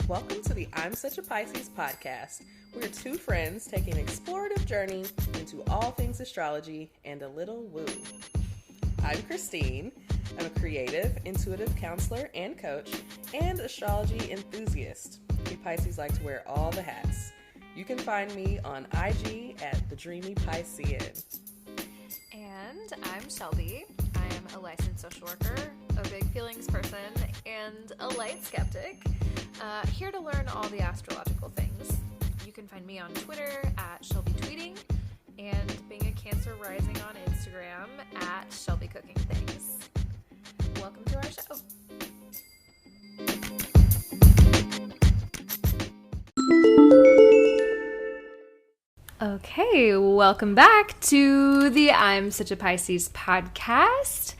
Welcome to the I'm Such a Pisces podcast. We're two friends taking an explorative journey into all things astrology and a little woo. I'm Christine. I'm a creative, intuitive counselor and coach, and astrology enthusiast. We Pisces like to wear all the hats. You can find me on IG at The Dreamy Piscean. And I'm Shelby. I am a licensed social worker, a big feelings person, and a light skeptic. Here to learn all the astrological things. You can find me on Twitter at Shelby Tweeting, and being a Cancer rising on Instagram at Shelby Cooking Things. Welcome to our show. Okay, welcome back to the I'm Such a Pisces podcast.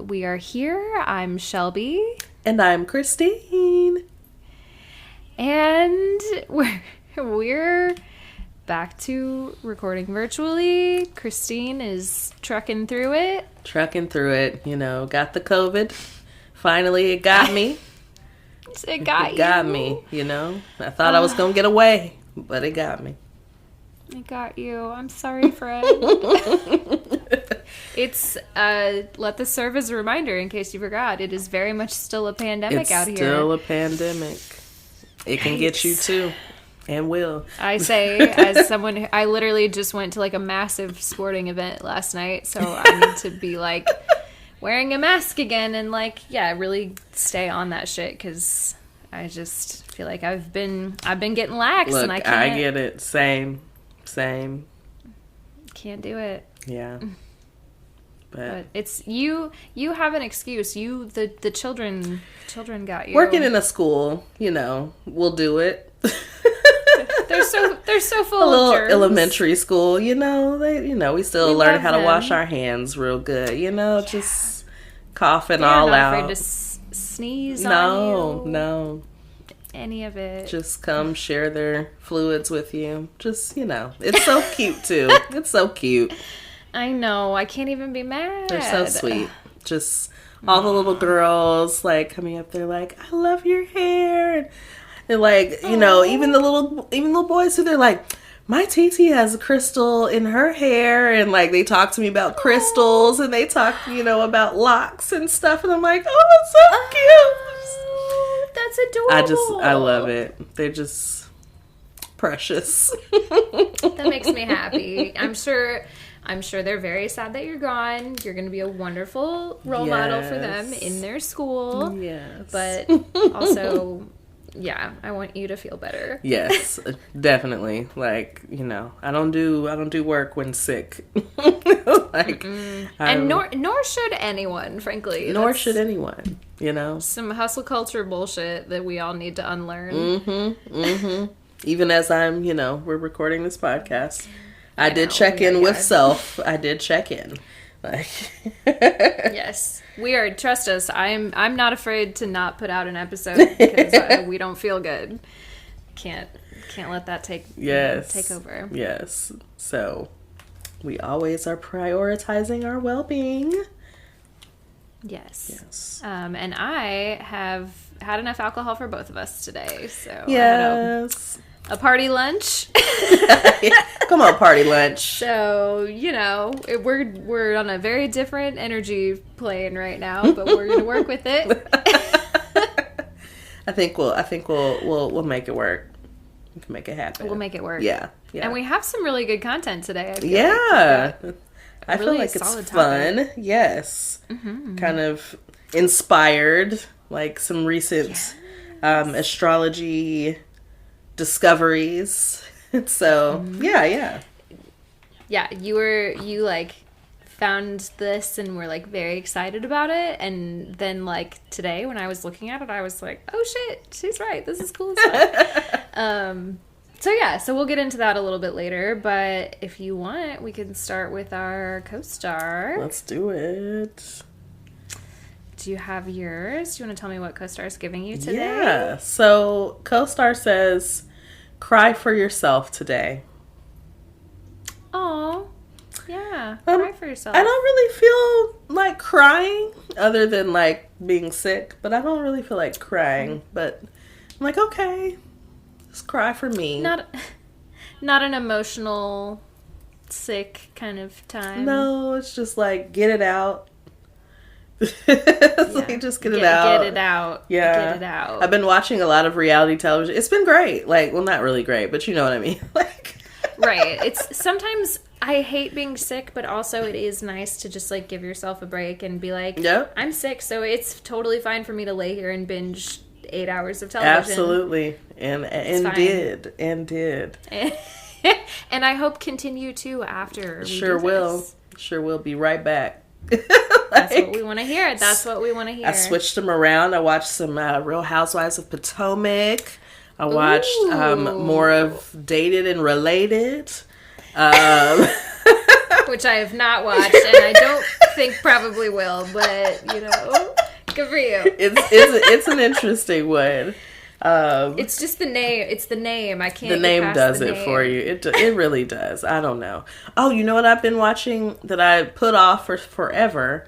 We are here. I'm Shelby. And I'm Christine. And we're back to recording virtually. Christine is trucking through it. You know, got the COVID. Finally, it got me. It got you. It got me, you know. I thought I was going to get away, but it got me. It got you. I'm sorry, friend. It's, let this serve as a reminder in case you forgot. It is very much still a pandemic out here. It's still a pandemic. It can get you too, and will. I say, as someone who, I literally just went to like a massive sporting event last night, so I need to be like wearing a mask again and like, yeah, really stay on that shit because I just feel like I've been getting lax. Look, and I can't. I get it. Same. Can't do it. Yeah. But it's you have an excuse. The children got you. Working in a school, you know, we'll do it. They're so full a little of germs. Elementary school, you know, we still We learn love how to them. wash our hands real good, you know, just coughing They're all not out. afraid to sneeze on you. No. Any of it. Just come share their fluids with you. Just, you know, it's so cute too. It's so cute. I know. I can't even be mad. They're so sweet. Just all the little girls like coming up there like, I love your hair. And like, you know, even the little boys who they're like, my TT has a crystal in her hair, and like they talk to me about crystals and they talk, you know, about locks and stuff, and I'm like, oh, that's so cute. That's adorable. I love it. They're just precious. That makes me happy. I'm sure they're very sad that you're gone. You're going to be a wonderful role model for them in their school. Yes. But also, yeah, I want you to feel better. Yes, definitely. Like, you know, I don't do work when sick. Like, and nor should anyone, frankly. Nor should anyone, you know. Some hustle culture bullshit that we all need to unlearn. Even as I'm, you know, we're recording this podcast. I did check in with self. I did check in. Like yes, we are. Trust us. I'm not afraid to not put out an episode because we don't feel good. Can't let that take over. Yes. So we always are prioritizing our well-being. Yes. And I have had enough alcohol for both of us today. So yes. I had a party lunch. Come on, party lunch. So, you know, we're on a very different energy plane right now, but we're going to work with it. I think we'll make it work. We can make it happen. We'll make it work. Yeah. And we have some really good content today. I feel like it's fun. Topic. Yes. Mm-hmm. Kind of inspired, like some recent astrology discoveries. So yeah, you like found this and were like very excited about it, and then like today when I was looking at it I was like, oh shit, she's right, this is cool stuff. So we'll get into that a little bit later, but if you want we can start with our co-star. Let's do it. Do you have yours? Do you want to tell me what co-star is giving you today? Yeah, so co-star says cry for yourself today. Oh, yeah. Cry for yourself. I don't really feel like crying other than like being sick, but I don't really feel like crying. But I'm like, okay, just cry for me. Not an emotional, sick kind of time. No, it's just like, get it out. It's like, just get it out. Get it out. Yeah. Get it out. I've been watching a lot of reality television. It's been great. Like, well, not really great, but you know what I mean. Like, right. It's sometimes I hate being sick, but also it is nice to just like give yourself a break and be like, yep. I'm sick, so it's totally fine for me to lay here and binge 8 hours of television. Absolutely. And did. And I hope continue to after we Sure do will. this. Sure will. Be right back. That's what we want to hear. That's what we want to hear. I switched them around. I watched some Real Housewives of Potomac. I watched more of Dated and Related. Which I have not watched, and I don't think probably will, but, you know, good for you. It's an interesting one. It's just the name. It's the name. I can't. The name get past does the it name. for you. It really does. I don't know. Oh, you know what I've been watching that I put off for forever?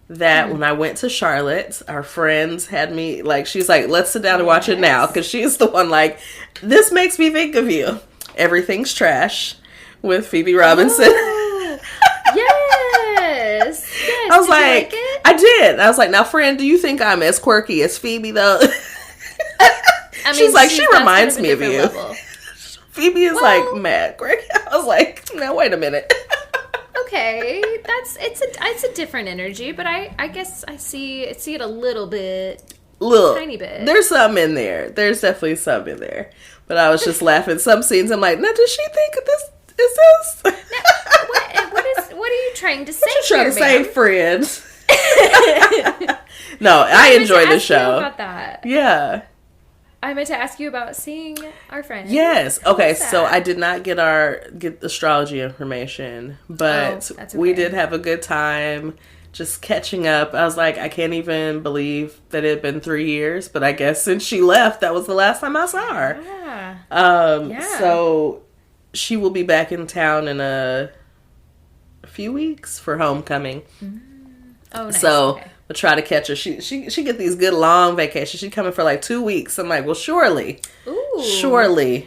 That when I went to Charlotte, our friends had me, like, she's like, let's sit down and watch it now. Because she's the one like, this makes me think of you. Everything's Trash with Phoebe Robinson. Oh, yes. Yes. I was Did you like it? I did. I was like, now, friend, do you think I'm as quirky as Phoebe, though? I mean, she's like, she that's reminds kind of me a of you. different level. Phoebe is like mad quirky. I was like, now, wait a minute. Okay, it's a different energy, but I guess I see it a little bit, tiny bit. There's some in there. There's definitely some in there. But I was just laughing. Some scenes, I'm like, now, does she think of this? Is this? Now, what are you trying to say? What you trying to say, ma'am? friends? No, I enjoy the show. About that. Yeah. I meant to ask you about seeing our friend. Yes. Okay. So I did not get astrology information, but okay. We did have a good time just catching up. I was like, I can't even believe that it had been 3 years, but I guess since she left, that was the last time I saw her. Yeah. So she will be back in town in a few weeks for homecoming. Oh, nice. So okay. we'll try to catch her. She get these good long vacations. She's coming for like 2 weeks. I'm like, well, surely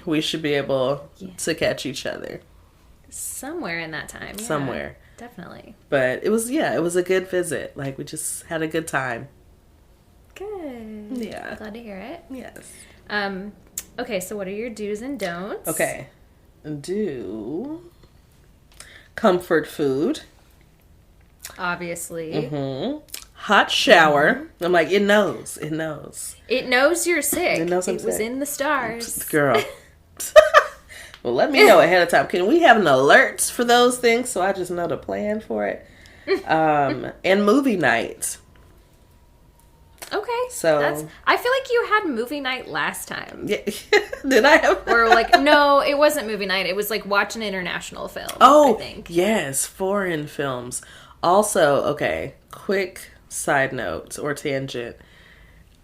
we should be able to catch each other somewhere in that time. Yeah, somewhere, definitely. But it was a good visit. Like, we just had a good time. Good. Yeah, Glad to hear it. yes. Okay, so what are your do's and don'ts? Okay, do comfort food. Obviously. Mm-hmm. Hot shower. I'm like, it knows. It knows you're sick. It knows I'm was sick. in the stars. Girl. Well, let me know ahead of time. Can we have an alert for those things so I just know to plan for it? And movie night. Okay. So I feel like you had movie night last time. Yeah. Did I have? Or like, no, it wasn't movie night. It was like watch an international film. Oh, I think. yes, foreign films. Also, okay, quick side note or tangent.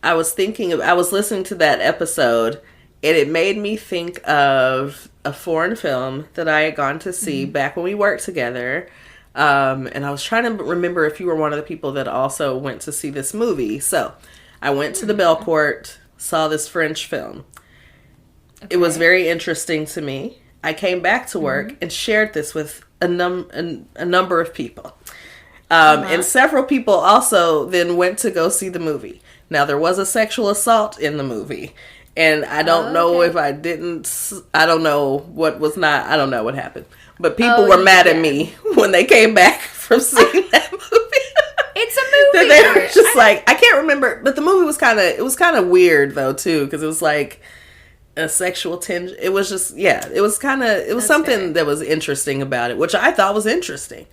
I was listening to that episode, and it made me think of a foreign film that I had gone to see back when we worked together. And I was trying to remember if you were one of the people that also went to see this movie. So I went to the Belcourt, saw this French film. Okay. It was very interesting to me. I came back to work and shared this with a number of people. And several people also then went to go see the movie. Now, there was a sexual assault in the movie. And I don't know if I don't know what happened. But people were mad at me when they came back from seeing that movie. It's a movie. They were just I can't remember. But the movie was kind of weird, though, too. Because it was like a sexual tinge. It was just, it was something fair. That was interesting about it, which I thought was interesting.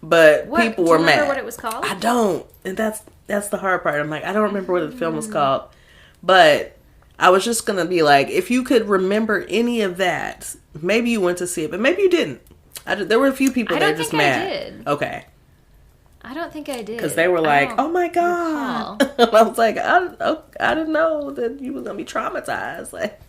But people were mad. Do you remember what it was called? I don't. And that's the hard part. I'm like, I don't remember what the film was called. But I was just going to be like, if you could remember any of that, maybe you went to see it, but maybe you didn't. There were a few people that were just mad. I did. Okay. I don't think I did. Because they were like, oh my God. And I was like, I didn't know that you were going to be traumatized. Like,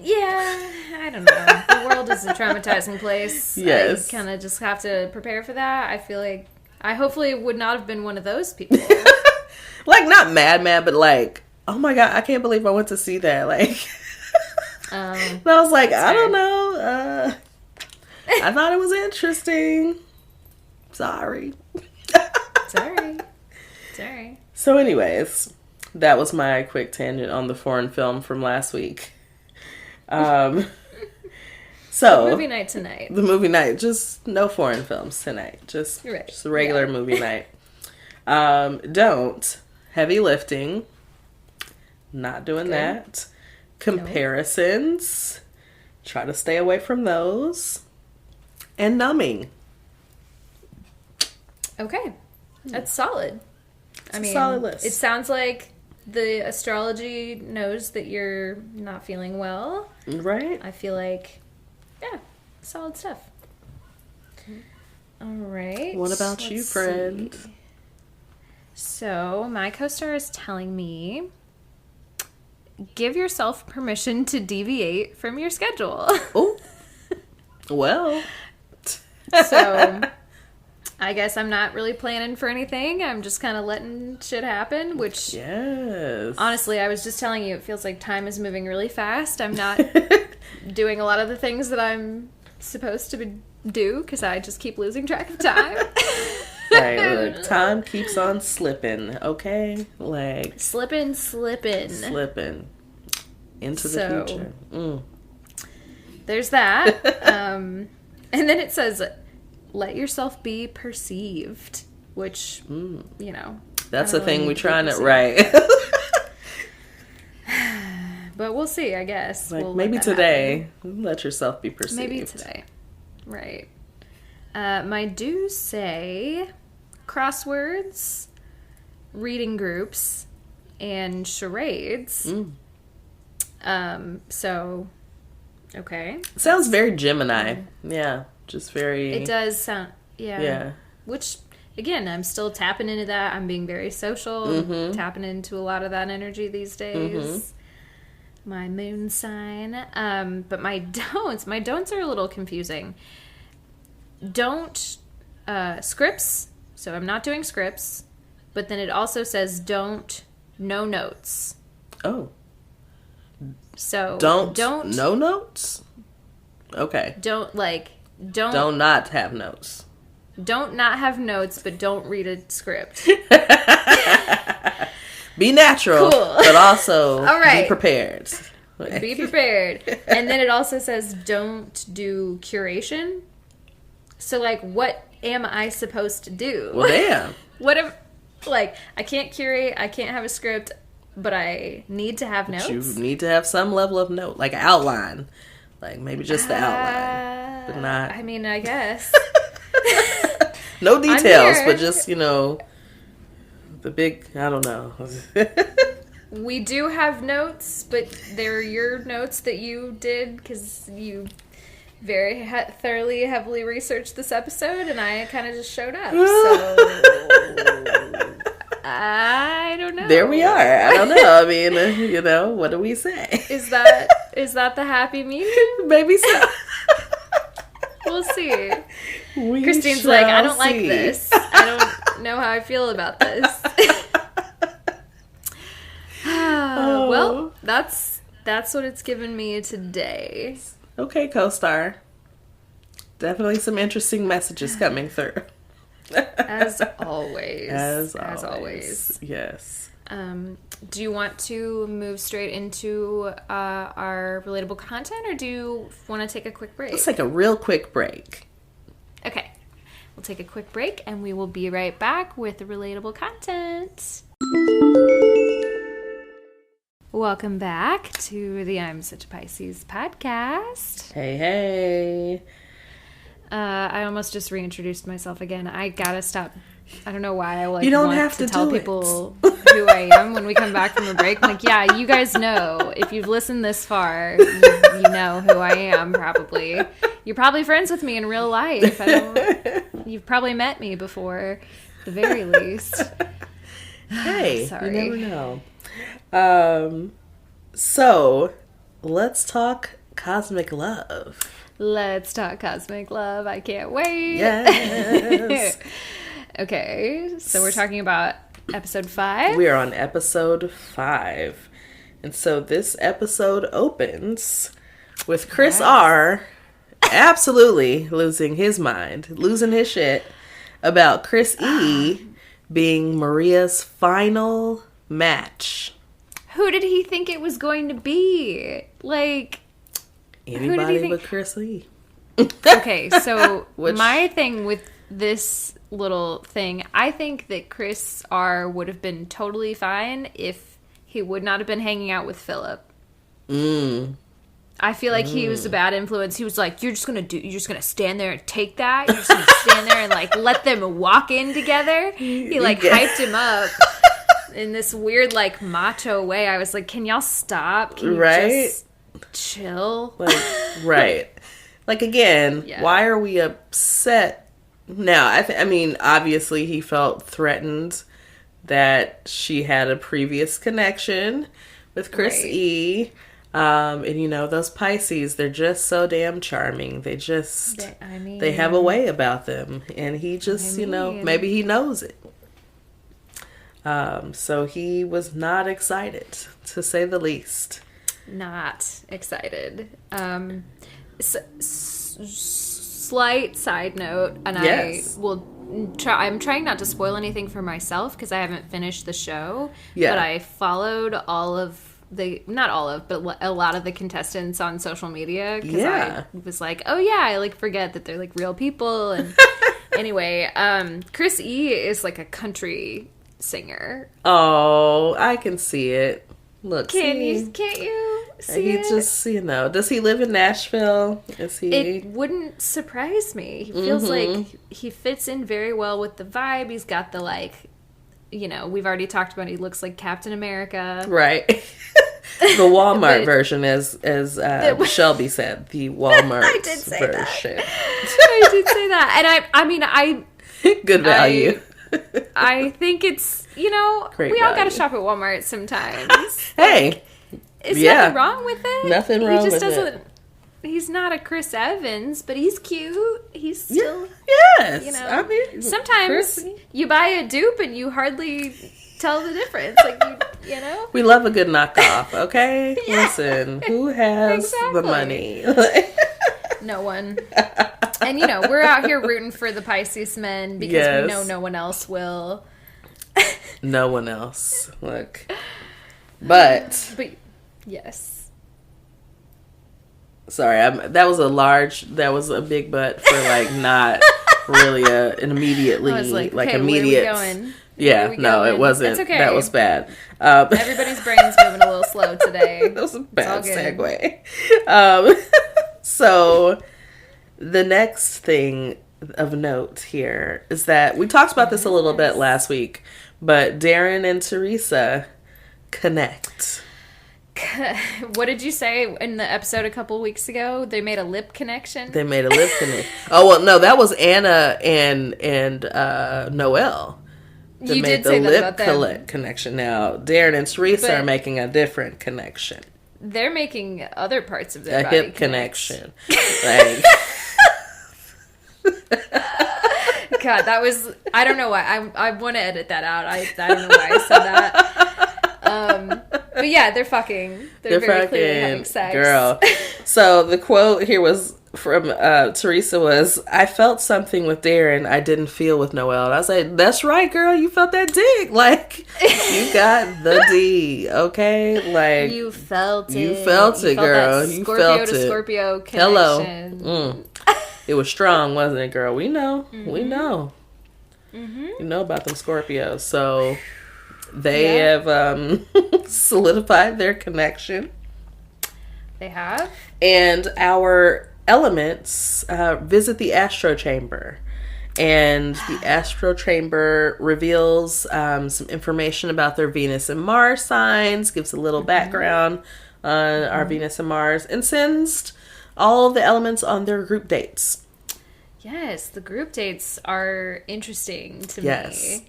yeah, I don't know. The world is a traumatizing place. Yes. I kind of just have to prepare for that. I feel like I hopefully would not have been one of those people. Like, not mad, but like, oh my God, I can't believe I went to see that. Like, and I was like, I don't know. I thought it was interesting. Sorry. Sorry. So anyways, that was my quick tangent on the foreign film from last week. So the movie night tonight. The movie night, just no foreign films tonight. Just a regular movie night. Don't heavy lifting. Not doing that. Comparisons. Try to stay away from those. And numbing. Okay. That's solid. I mean, solid list. It sounds like the astrology knows that you're not feeling well. Right. I feel like, yeah, solid stuff. All right. What about you, friend? See. So, my co-star is telling me, give yourself permission to deviate from your schedule. Oh. Well. So, I guess I'm not really planning for anything. I'm just kind of letting shit happen, which, yes. Honestly, I was just telling you, it feels like time is moving really fast. I'm not doing a lot of the things that I'm supposed to do because I just keep losing track of time. Right, look, time keeps on slipping, okay? Like... Slipping. Into the future. There's that. And then it says, let yourself be perceived, which, you know... That's the thing we're trying to... Right. But we'll see, I guess. Like, we'll maybe today, let yourself be perceived. Maybe today. Right. My do's say crosswords, reading groups, and charades. So, okay. Sounds very Gemini. Yeah, just very... It does sound... Yeah. Which, again, I'm still tapping into that. I'm being very social, tapping into a lot of that energy these days. My moon sign. But my don'ts are a little confusing. Don't scripts. So I'm not doing scripts. But then it also says no notes. Oh. So don't no notes? Okay. Don't not have notes. Don't not have notes, but don't read a script. Be natural, cool. But also all right. Be prepared. Be prepared. And then it also says don't do curation. So, like, what am I supposed to do? Well, damn. What if, like, I can't curate, I can't have a script, but I need to have notes? You need to have some level of note, like an outline. Like, maybe just the outline. But not... I mean, I guess. No details, but just, you know, the big... I don't know. We do have notes, but they're your notes that you did because you... very thoroughly, heavily researched this episode, and I kind of just showed up. So I don't know. There we are. I don't know. I mean, you know, what do we say? Is that the happy medium? Maybe so. We'll see. Christine's like, I don't like this. I don't know how I feel about this. Well, that's what it's given me today. Okay, co-star. Definitely some interesting messages coming through. As always. As always. Yes. Do you want to move straight into our relatable content, or do you want to take a quick break? Let's take a real quick break. Okay. We'll take a quick break, and we will be right back with the relatable content. Welcome back to the I'm Such a Pisces podcast. Hey. I almost just reintroduced myself again. I gotta stop. I don't know why I you don't want have to tell do people who I am when we come back from a break. I'm like, yeah, you guys know. If you've listened this far, you know who I am, probably. You're probably friends with me in real life. You've probably met me before, at the very least. Hey, sorry. You never know. So, let's talk cosmic love. Let's talk cosmic love. I can't wait. Yes. Okay, so we're talking about Episode 5? We are on episode 5. And so this episode opens with Chris R. absolutely losing his mind, losing his shit about Chris E. being Maria's final match. Who did he think it was going to be? Like, anybody but Chris E. Okay, so my thing with this little thing, I think that Chris R. would have been totally fine if he would not have been hanging out with Philip. I feel like he was a bad influence. He was like, you're just gonna stand there and take that. You're just gonna stand there and like let them walk in together. He like hyped him up in this weird like macho way. I was like, can y'all stop? Can you just chill? Like, right. Like, again, why are we upset now? I mean, obviously he felt threatened that she had a previous connection with Chris E. And, you know, those Pisces, they're just so damn charming. They just, they have a way about them. And he just, you know, maybe he knows it. So he was not excited, to say the least. Not excited. Slight side note, and I'm trying not to spoil anything for myself because I haven't finished the show. Yeah. But I followed a lot of the contestants on social media because I was like, oh yeah, I like forget that they're like real people. And anyway, Chris E is like a country singer. Oh, I can see it. Look, can't you see it? Just, you know, does he live in Nashville? Is he? It wouldn't surprise me. He feels like he fits in very well with the vibe. He's got the like, you know, we've already talked about. He looks like Captain America, right? The Walmart version, as Shelby said, the Walmart version. I did say that, and I mean, good value. I think it's, you know, great we value. all got to shop at Walmart sometimes. Hey, is nothing wrong with it? Nothing wrong with it. He just doesn't. He's not a Chris Evans, but he's cute. He's still, yes. You know, I mean, sometimes you buy a dupe and you hardly tell the difference. Like you know, we love a good knockoff. Okay, listen, who has the money? No one. And, you know, we're out here rooting for the Pisces men because we know no one else will. No one else. Look. But yes. Sorry, that was a big but for, like, not really an immediately, I was like okay, immediate. Where are we going? Yeah, no, it wasn't. It's okay. That was bad. Everybody's brain's moving a little slow today. That was a bad segue. So, the next thing of note here is that we talked about this a little bit last week, but Darren and Teresa connect. What did you say in the episode a couple weeks ago? They made a lip connection? They made a lip connection. Oh, well, no, that was Anna and Noelle. You did say that about them. Lip connection. Now, Darren and Teresa are making a different connection. They're making other parts of their a body hip connection. Like, God, that was. I don't know why. I want to edit that out. I don't know why I said that. But yeah, they're fucking. They're very fucking, clearly having sex, girl. So the quote here was from Teresa was, "I felt something with Darren I didn't feel with Noelle." And I was like, "That's right, girl. You felt that dick. Like, you got the D, okay? Like, you felt it. You felt it, girl. You felt it. Scorpio to Scorpio connection. Hello. It was strong, wasn't it, girl? We know. We know. You know about them Scorpios. So they have solidified their connection. They have. And our elements visit the astro chamber. And the astro chamber reveals some information about their Venus and Mars signs, gives a little background on our Venus and Mars, and sends all the elements on their group dates. Yes, the group dates are interesting to me.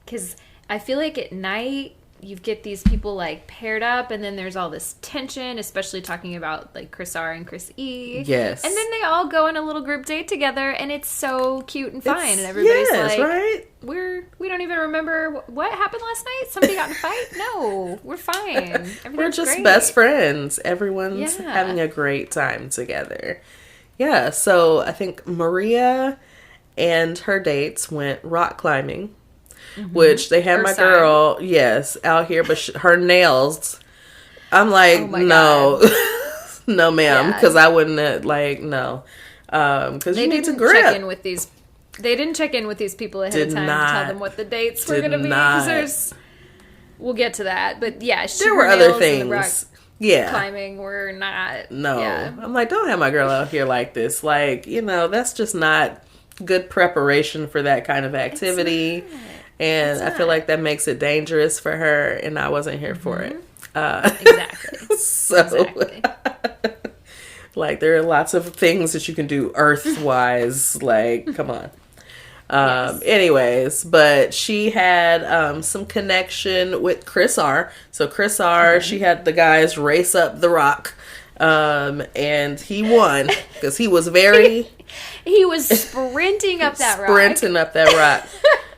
Because I feel like at night you get these people like paired up, and then there's all this tension, especially talking about like Chris R and Chris E. Yes. And then they all go on a little group date together, and it's so cute and fine, and everybody's like, right? we don't even remember what happened last night. Somebody got in a fight. No, we're fine. We're just great. best friends. Everyone's having a great time together. Yeah, so I think Maria and her dates went rock climbing, which they had my girl, out here, but her nails, I'm like, no, no ma'am, because I wouldn't, no. Because you need to grip. They didn't check in with these people ahead of time to tell them what the dates were going to be. Because we'll get to that. But yeah, there were other things. Climbing were not. No. Yeah. I'm like, don't have my girl out here like this. Like, that's just not good preparation for that kind of activity. And I feel like that makes it dangerous for her. And I wasn't here for it. Exactly. Exactly. Like, there are lots of things that you can do earth-wise. Like, come on. Anyways, but she had some connection with Chris R. So Chris R, she had the guys race up the rock. And he won because he was very... he was sprinting up that rock. Sprinting up that rock.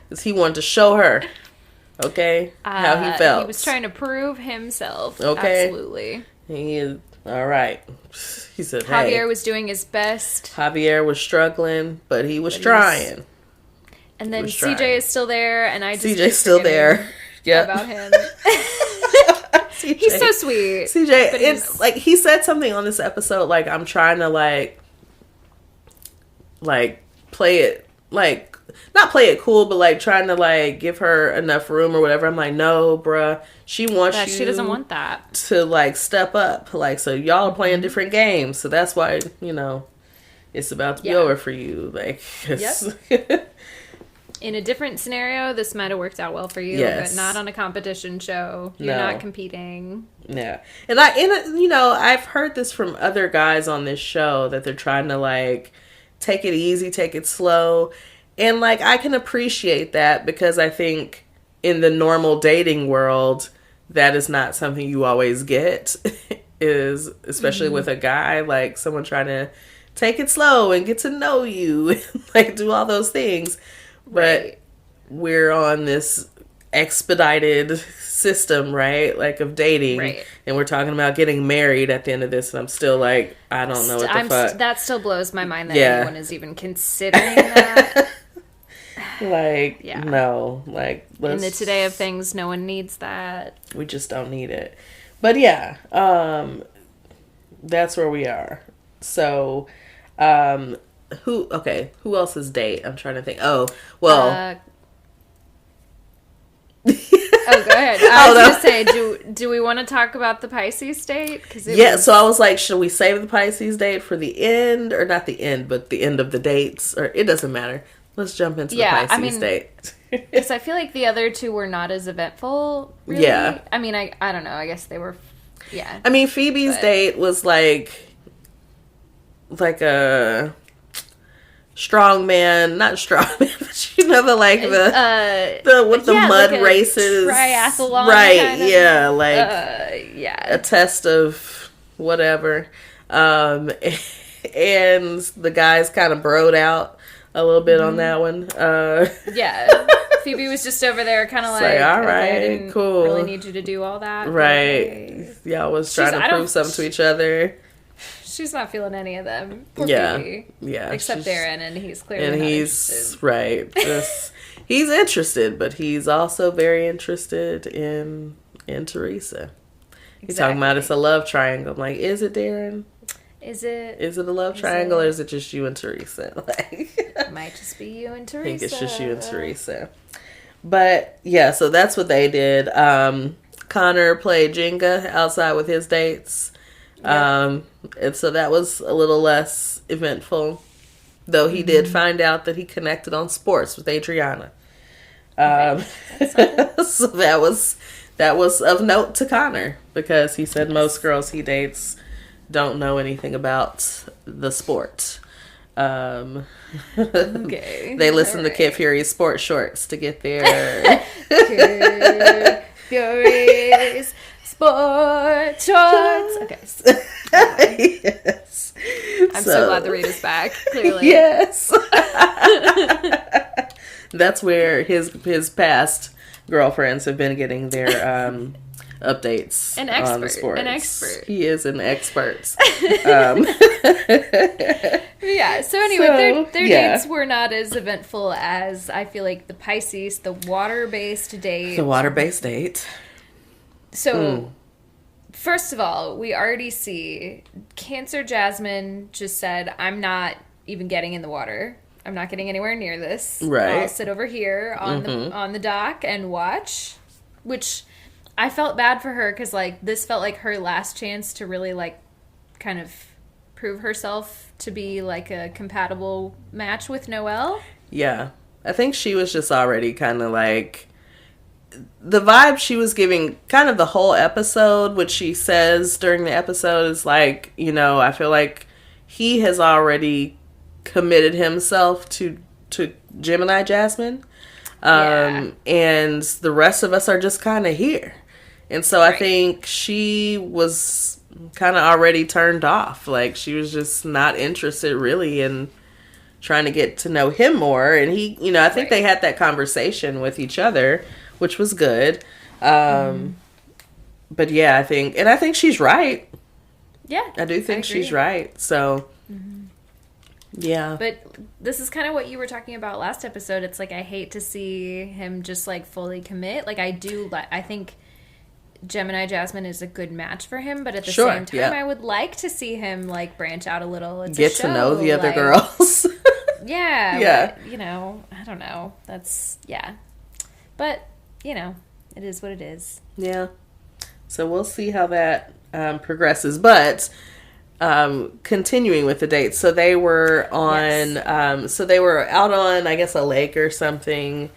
Because he wanted to show her, how he felt. He was trying to prove himself. Okay. Absolutely. He is... All right. He said, Javier was doing his best. Javier was struggling, but he was trying. And then CJ is still there, and I just CJ's still there. Yeah. About him. CJ. He's so sweet. CJ, he said something on this episode, I'm trying to, play it, not play it cool, but, trying to, give her enough room or whatever. I'm like, no, bruh. She wants you. She doesn't want that. To, step up. So y'all are playing different games. So that's why, it's about to be over for you. In a different scenario, this might have worked out well for you, but not on a competition show. You're not competing. Yeah. And I've heard this from other guys on this show that they're trying to, take it easy, take it slow. And, I can appreciate that because I think in the normal dating world, that is not something you always get, especially with a guy, someone trying to take it slow and get to know you and, do all those things. But we're on this expedited system, right? Of dating. Right. And we're talking about getting married at the end of this. And I'm still I don't know what the fuck. That still blows my mind that anyone is even considering that. No. In the today of things, no one needs that. We just don't need it. But yeah, that's where we are. So, who else's date? I'm trying to think. Oh, well. Go ahead. I was going to say, do we want to talk about the Pisces date? So I was like, should we save the Pisces date for the end? Or not the end, but the end of the dates? Or it doesn't matter. Let's jump into the Pisces date. Because I feel like the other two were not as eventful, really. Yeah. I mean, I don't know. I guess they were, I mean, Phoebe's date was a strong man, not strong man, but the mud races. Triathlon. Right, kind of. A test of whatever. And the guys kind of broed out a little bit on that one. Phoebe was just over there kind of all right, cool. Really need you to do all that. Right. Okay. Y'all was trying to prove something to each other. She's not feeling any of them. Poor Phoebe. Yeah. Except Darren, and he's clearly not interested. Right. He's interested, but he's also very interested in Teresa. He's talking about it's a love triangle. I'm like, is it, Darren? Is it a love triangle, or is it just you and Teresa? It might just be you and Teresa. I think it's just you and Teresa. But yeah, so that's what they did. Connor played Jenga outside with his dates. And so that was a little less eventful, though he did find out that he connected on sports with Adriana. So that was of note to Connor, because he said most girls he dates don't know anything about the sport. They listen to Kid Fury's Sport Shorts to get their Kid Fury's Sport Shorts. Okay. Yes. I'm so glad the read is back, clearly. Yes. That's where his past girlfriends have been getting their updates on the sports. An expert. He is an expert. Yeah. So anyway, their dates were not as eventful as I feel like the Pisces, the water-based date. The water-based date. So, first of all, we already see Cancer Jasmine just said, I'm not even getting in the water. I'm not getting anywhere near this. Right. I'll sit over here on the dock and watch, which I felt bad for her because, like, this felt like her last chance to really, like, kind of prove herself to be, like, a compatible match with Noelle. Yeah. I think she was just already kind of, like, the vibe she was giving kind of the whole episode, which she says during the episode is like, you know, I feel like he has already committed himself to Gemini Jasmine. And the rest of us are just kind of here. And so I think she was kind of already turned off. Like, she was just not interested really in trying to get to know him more. And he, you know, I think they had that conversation with each other, which was good. But yeah, I think she's right. Yeah. I do think she's right. So, yeah. But this is kind of what you were talking about last episode. It's like, I hate to see him just like fully commit. Like, I think Gemini Jasmine is a good match for him, but at the same time, I would like to see him like branch out a little. It's get to know the other girls. Yeah. But, you know, I don't know. But, you know, it is what it is. Yeah. So we'll see how that progresses. But continuing with the dates. So they were on, so they were out on, I guess, a lake or something.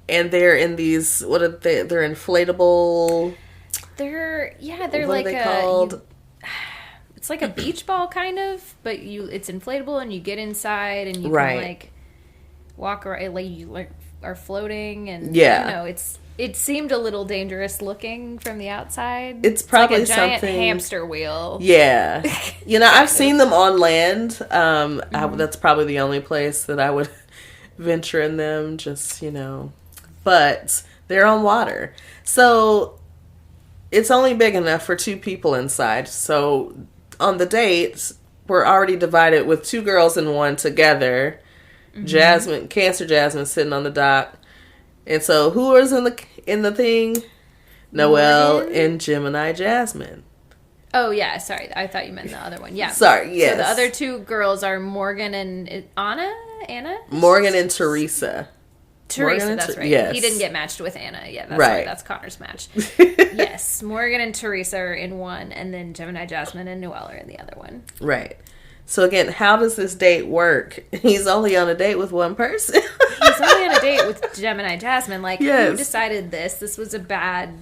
And they're in these, what are they? They're inflatable. They're what like are they called? It's like a beach ball kind of, but it's inflatable and you get inside and you can like walk around, like you like are floating and I don't know, it seemed a little dangerous looking from the outside. It's probably like a giant something hamster wheel. Yeah. You know, I've seen them on land. That's probably the only place that I would venture in them, just, you know. But they're on water. So it's only big enough for 2 people inside. So on the dates, we're already divided with 2 girls and 1 together. Cancer Jasmine sitting on the dock. And so who is in the thing? Noelle and Gemini Jasmine. Oh, yeah. Sorry. I thought you meant the other one. Yeah. Sorry. Yes. So the other 2 girls are Morgan and Anna? Morgan and Teresa. Teresa, that's right. Yes. He didn't get matched with Anna. Yeah, that's right. That's Connor's match. Yes. Morgan and Teresa are in one, and then Gemini Jasmine and Noelle are in the other one. Right. So again, how does this date work? He's only on a date with one person. He's only on a date with Gemini Jasmine. Like, who decided this? This was a bad...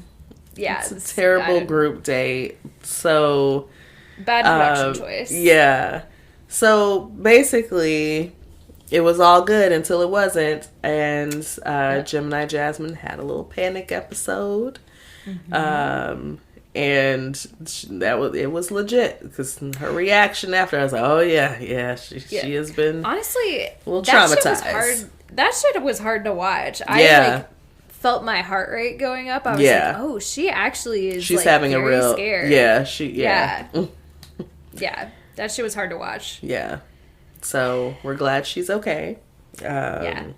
Yeah. It's a terrible group date. So... Bad production choice. Yeah. So, basically, it was all good until it wasn't. And Gemini Jasmine had a little panic episode. And it was legit because her reaction after, I was like, oh yeah, she has been honestly a little traumatized. That shit was hard to watch. I felt my heart rate going up. I was like, oh, she actually is. She's like, having very a real scared. Yeah. Yeah, that shit was hard to watch. Yeah, so we're glad she's okay. And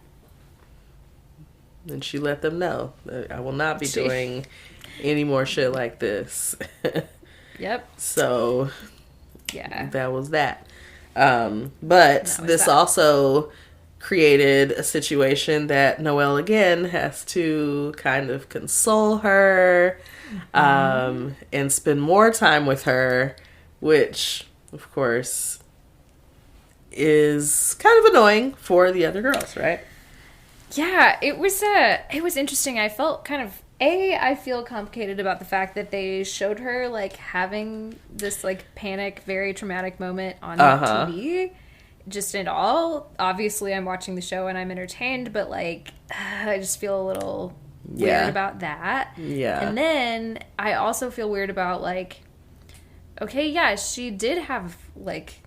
she let them know that I will not be doing any more shit like this. Yep. So, yeah, that was that. But this also created a situation that Noelle again has to kind of console her, and spend more time with her, which, of course, is kind of annoying for the other girls, right? Yeah, it was interesting. I felt kind of I feel complicated about the fact that they showed her like having this like panic, very traumatic moment on TV. Just in all, obviously, I'm watching the show and I'm entertained, but like I just feel a little weird about that. Yeah, and then I also feel weird about like, okay, yeah, she did have like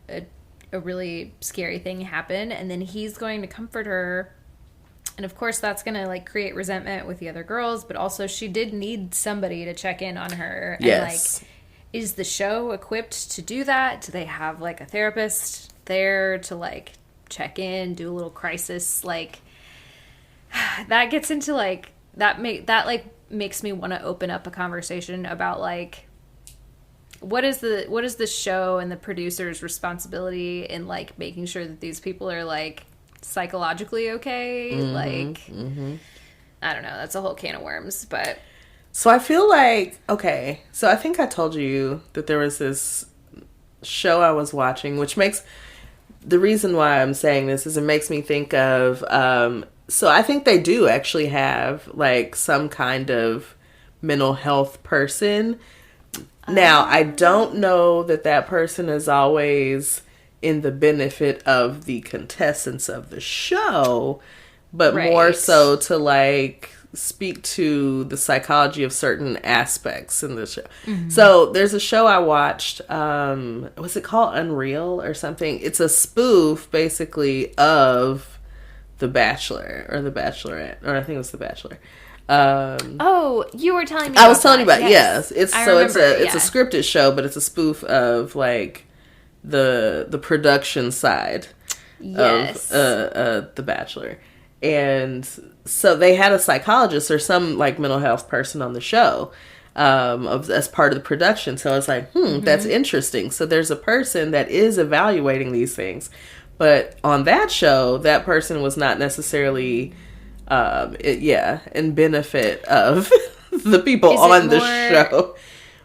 a a really scary thing happen, and then he's going to comfort her. And of course, that's going to like create resentment with the other girls, but also she did need somebody to check in on her. And like, is the show equipped to do that? Do they have like a therapist there to like check in, do a little crisis? Like, that gets into like, that makes me want to open up a conversation about like, what is the show and the producer's responsibility in like making sure that these people are like psychologically okay? Like, I don't know, that's a whole can of worms. But so I feel like, okay, so I think I told you that there was this show I was watching, which makes, the reason why I'm saying this is it makes me think of, so I think they do actually have like some kind of mental health person. Now, I don't know that person is always in the benefit of the contestants of the show, but more so to like speak to the psychology of certain aspects in the show. So there's a show I watched, was it called Unreal or something? It's a spoof basically of The Bachelor or The Bachelorette, or I think it was The Bachelor. You were telling me I was telling you about, yes. It's a scripted show, but it's a spoof of like the production side of The Bachelor. And so they had a psychologist or some like mental health person on the show as part of the production. So I was like, that's interesting. So there's a person that is evaluating these things, but on that show, that person was not necessarily in benefit of the people on the show.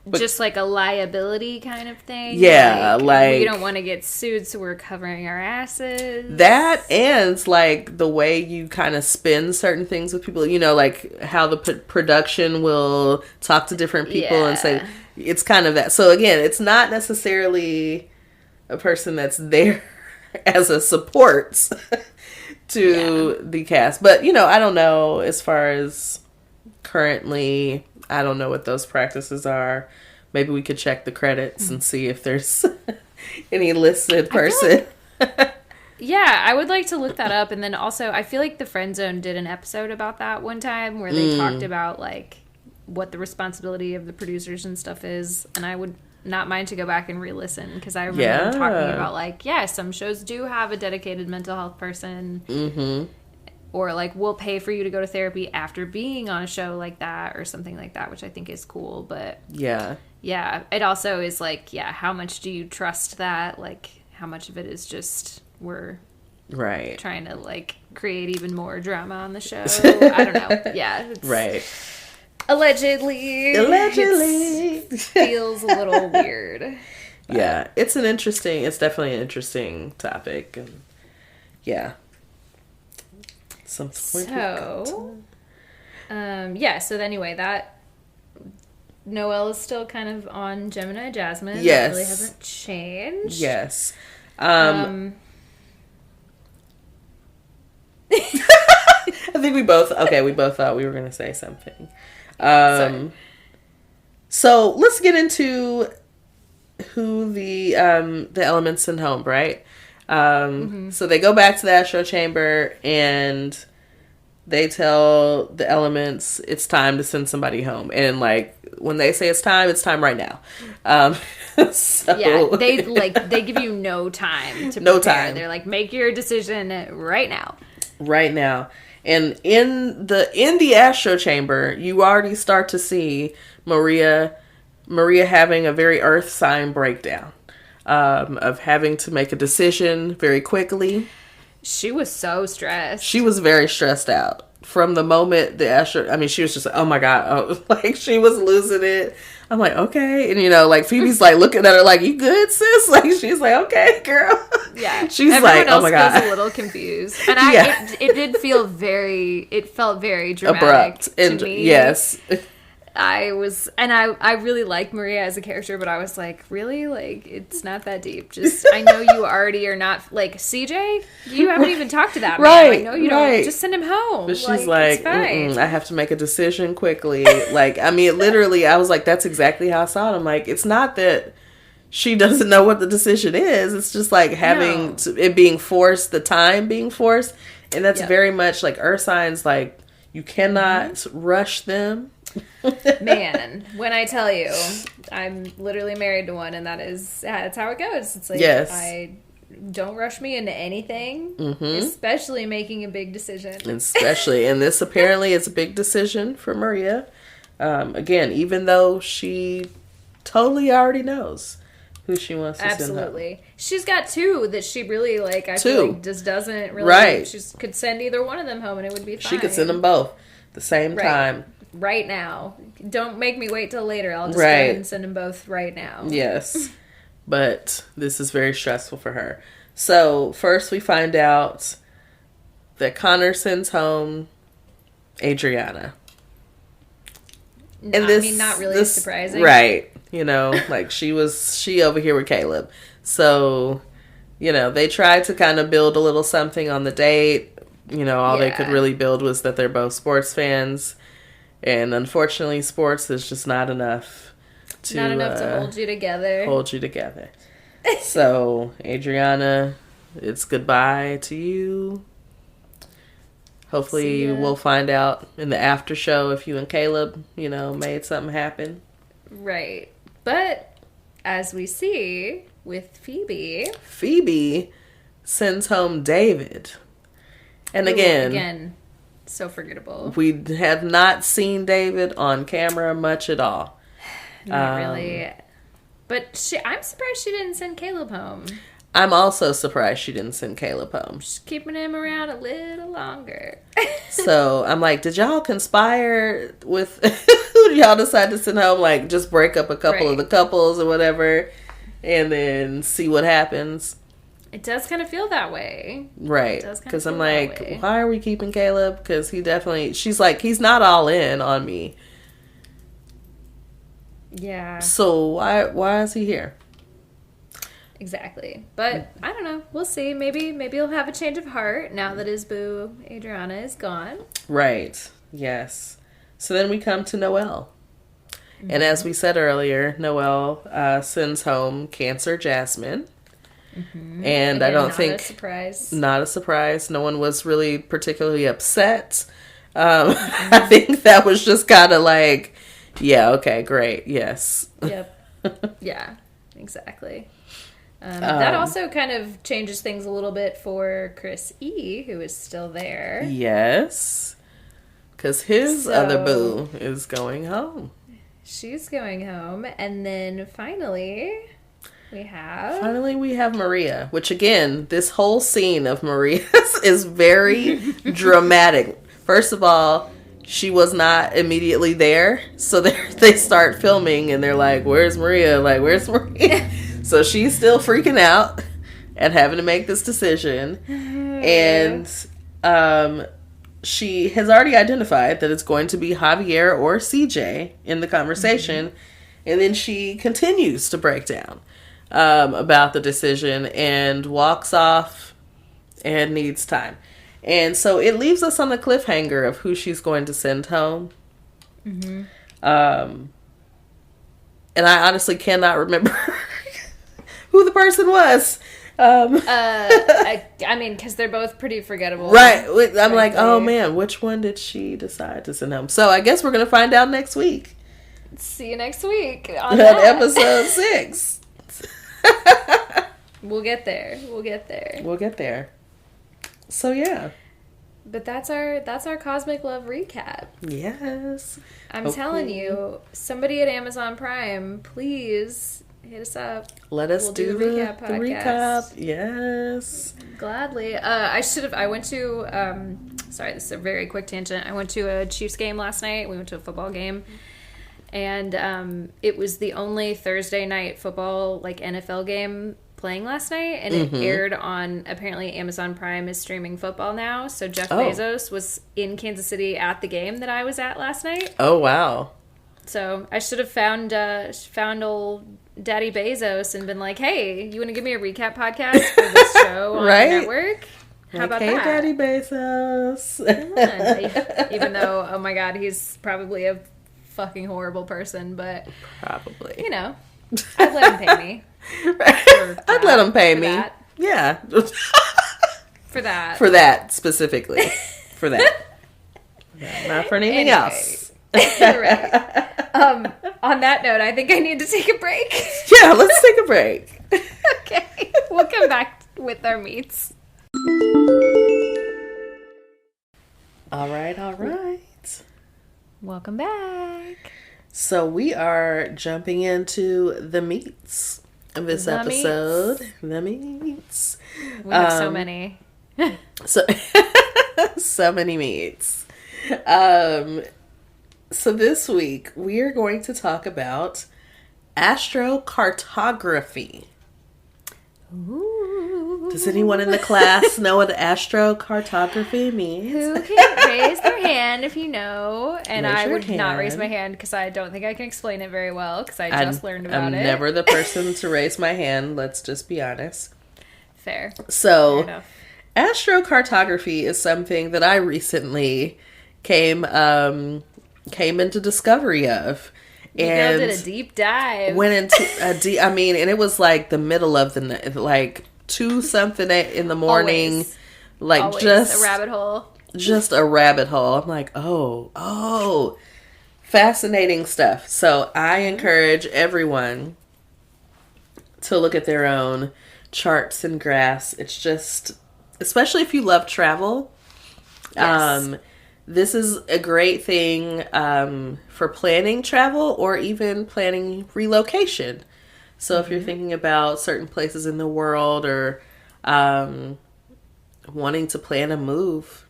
But just like a liability kind of thing? Yeah, like... we don't want to get sued, so we're covering our asses. That and like the way you kind of spin certain things with people, you know, like how the production will talk to different people and say, it's kind of that. So again, it's not necessarily a person that's there as a support to the cast. But, you know, I don't know as far as currently, I don't know what those practices are. Maybe we could check the credits and see if there's any listed person. Yeah, I would like to look that up. And then also, I feel like the Friend Zone did an episode about that one time where they talked about like what the responsibility of the producers and stuff is. And I would not mind to go back and re-listen, because I remember them talking about like, some shows do have a dedicated mental health person, or like we'll pay for you to go to therapy after being on a show like that or something like that, which I think is cool. But it also is like, how much do you trust that? Like, how much of it is just we're trying to like create even more drama on the show? I don't know. It's, Allegedly. It feels a little weird. But. It's definitely an interesting topic. And so anyway, that Noelle is still kind of on Gemini Jasmine. That really hasn't changed. I think we both thought we were going to say something. So let's get into who the elements send home, right? So they go back to the Astro Chamber and they tell the elements it's time to send somebody home. And like when they say it's time right now. They give you no time to prepare. No time. They're like, make your decision right now. Right now. And in the Astro Chamber, you already start to see Maria having a very earth sign breakdown, of having to make a decision very quickly. She was so stressed. She was very stressed out from the moment she was just like, oh my God. Like she was losing it. I'm like, okay. And, you know, like, Phoebe's, like, looking at her like, you good, sis? Like, she's like, okay, girl. Yeah. She's everyone like, oh, my God. Everyone else was a little confused. And it felt very dramatic abrupt to me. Yes. I really like Maria as a character, but I was like, really? Like, it's not that deep. Just, I know you already are not, like, CJ, you haven't even talked to that man. I know you don't. Just send him home. But she's like, I have to make a decision quickly. Like, I mean, literally, I was like, that's exactly how I saw it. I'm like, it's not that she doesn't know what the decision is. It's just like having it being forced, the time being forced. And that's very much like earth signs, like you cannot rush them. Man, when I tell you, I'm literally married to one, and that's how it goes. It's like, don't rush me into anything, especially making a big decision. Especially, and this apparently is a big decision for Maria. Again, even though she totally already knows who she wants to send home. She's got two that she really, like, I feel like just doesn't really, she could send either one of them home and it would be fine. She could send them both at the same time. Right now. Don't make me wait till later. I'll just go ahead and send them both right now. Yes. But this is very stressful for her. So, first we find out that Connor sends home Adriana. And not really surprising. Right. You know, like she over here with Caleb. So, you know, they tried to kind of build a little something on the date. You know, all they could really build was that they're both sports fans. And unfortunately, sports is just not enough to hold you together. So, Adriana, it's goodbye to you. Hopefully, we'll find out in the after show if you and Caleb, you know, made something happen. Right. But, as we see with Phoebe sends home David. And again, so forgettable. We have not seen David on camera much at all. Not really. But I'm surprised she didn't send Caleb home. I'm also surprised she didn't send Caleb home. She's keeping him around a little longer. So I'm like, did y'all conspire with who did y'all decide to send home? Like, just break up a couple of the couples or whatever and then see what happens. It does kind of feel that way. Right. Because I'm like, why are we keeping Caleb? Because she's like, he's not all in on me. Yeah. So why is he here? Exactly. But I don't know. We'll see. Maybe he'll have a change of heart now that his boo Adriana is gone. Right. Yes. So then we come to Noelle. Mm-hmm. And as we said earlier, Noelle sends home Cancer Jasmine. Mm-hmm. And I don't think... Not a surprise. No one was really particularly upset. I think that was just kind of like, yeah, okay, great, yes. Yep. Yeah, exactly. That also kind of changes things a little bit for Chris E., who is still there. Yes. Because his other boo is going home. She's going home. And then finally, we have Maria. Which, again, this whole scene of Maria's is very dramatic. First of all, she was not immediately there. So they start filming and they're like, where's Maria? Like, where's Maria? So she's still freaking out and having to make this decision. And she has already identified that it's going to be Javier or CJ in the conversation. Mm-hmm. And then she continues to break down about the decision and walks off and needs time. And so it leaves us on the cliffhanger of who she's going to send home. Mm-hmm. And I honestly cannot remember who the person was. I mean, because they're both pretty forgettable. Right. I'm like, oh man, which one did she decide to send home? So I guess we're going to find out next week. See you next week on episode 6. We'll get there. So yeah. But that's our Cosmic Love recap. Yes. I'm telling you, somebody at Amazon Prime, please hit us up. Let us do the recap. Yes. Gladly. I went to, sorry, this is a very quick tangent. I went to a Chiefs game last night. We went to a football game. And it was the only Thursday night football, like NFL game playing last night. And it aired on, apparently Amazon Prime is streaming football now. So Jeff Bezos was in Kansas City at the game that I was at last night. Oh, wow. So I should have found old Daddy Bezos and been like, hey, you want to give me a recap podcast for this show on the network? How about that? Daddy Bezos. Come on. Even though, oh my God, he's probably a fucking horrible person, but probably, you know, I'd let him pay me. I'd let him pay me. That. Yeah. For that. For that specifically. For that. Not for anything else. Right. On that note, I think I need to take a break. Yeah, let's take a break. Okay. We'll come back with our meats. All right. Welcome back. So we are jumping into the meats of this episode. The meats. We have so many. So many meats. So this week we are going to talk about astrocartography. Ooh. Does anyone in the class know what astrocartography means? Who can raise their hand if you know? And Raise I your would not raise hand. my hand because I don't think I can explain it very well because I just learned about I'm it. never the person to raise my hand. Let's just be honest. Fair. So, Fair enough. astrocartography is something that I recently came into discovery of. And did a deep dive. Went into a deep, and it was like the middle of the night, like 2-something in the morning. Always. Like Always just a rabbit hole. Just a rabbit hole. I'm like, oh, fascinating stuff. So I encourage everyone to look at their own charts and graphs. It's just, especially if you love travel. Yes. This is a great thing for planning travel or even planning relocation. So if you're thinking about certain places in the world or wanting to plan a move,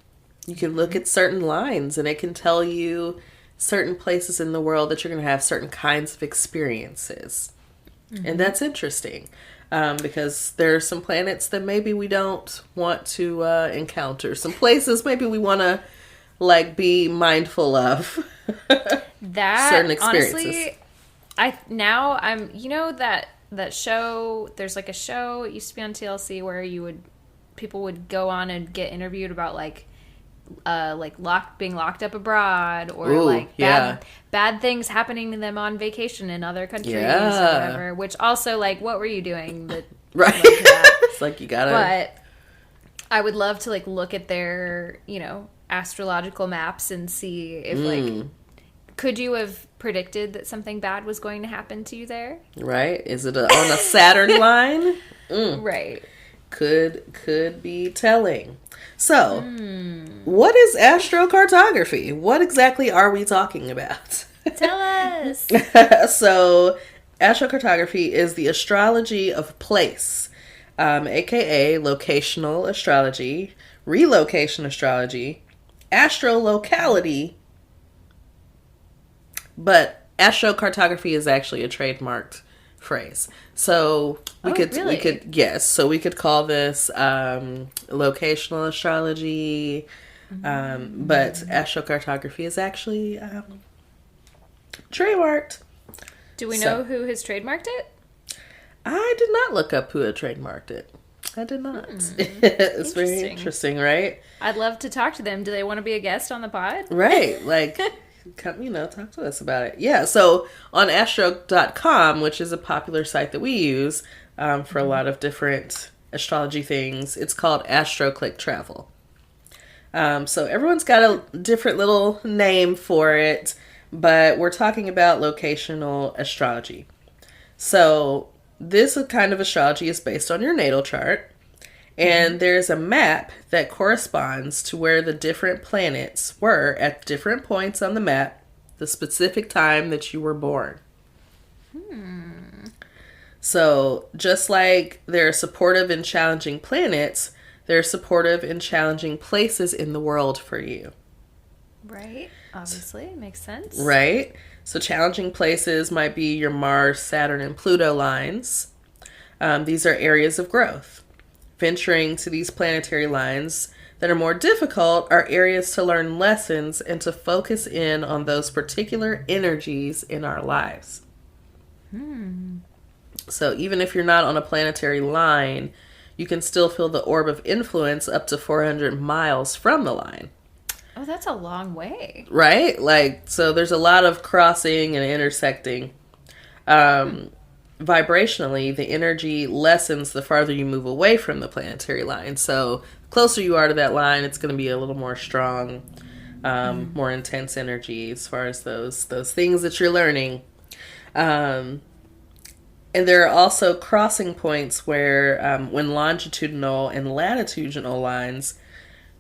you can look at certain lines and it can tell you certain places in the world that you're going to have certain kinds of experiences. And that's interesting because there are some planets that maybe we don't want to encounter. Some places maybe we want to be mindful of that certain experiences. Honestly, I'm that show. There's like a show. It used to be on TLC where people would go on and get interviewed about being locked up abroad or bad things happening to them on vacation in other countries or whatever. Which also what were you doing? That Right. That? It's like you gotta. But I would love to look at their astrological maps and see if could you have predicted that something bad was going to happen to you there? Right? Is it on a Saturn line? Right. Could be telling. So, what is astrocartography? What exactly are we talking about? Tell us. So, astrocartography is the astrology of place, aka locational astrology, relocation astrology, astrolocality, but astrocartography is actually a trademarked phrase. So we could call this locational astrology, but astrocartography is actually trademarked. Do we know who has trademarked it? I did not look up who had trademarked it. I did not. It's very interesting, right? I'd love to talk to them. Do they want to be a guest on the pod? Right. Come, talk to us about it. Yeah. So on astro.com, which is a popular site that we use for a lot of different astrology things, it's called AstroClick Travel. So everyone's got a different little name for it, but we're talking about locational astrology. So this kind of astrology is based on your natal chart, and there's a map that corresponds to where the different planets were at different points on the map, the specific time that you were born. So just like they're supportive and challenging planets, they're supportive and challenging places in the world for you. Right. Obviously, makes sense. Right. So challenging places might be your Mars, Saturn, and Pluto lines. These are areas of growth. Venturing to these planetary lines that are more difficult are areas to learn lessons and to focus in on those particular energies in our lives. So even if you're not on a planetary line, you can still feel the orb of influence up to 400 miles from the line. Oh, that's a long way. Right? So there's a lot of crossing and intersecting. vibrationally, the energy lessens the farther you move away from the planetary line. So the closer you are to that line, it's going to be a little more strong, more intense energy as far as those things that you're learning. And there are also crossing points where when longitudinal and latitudinal lines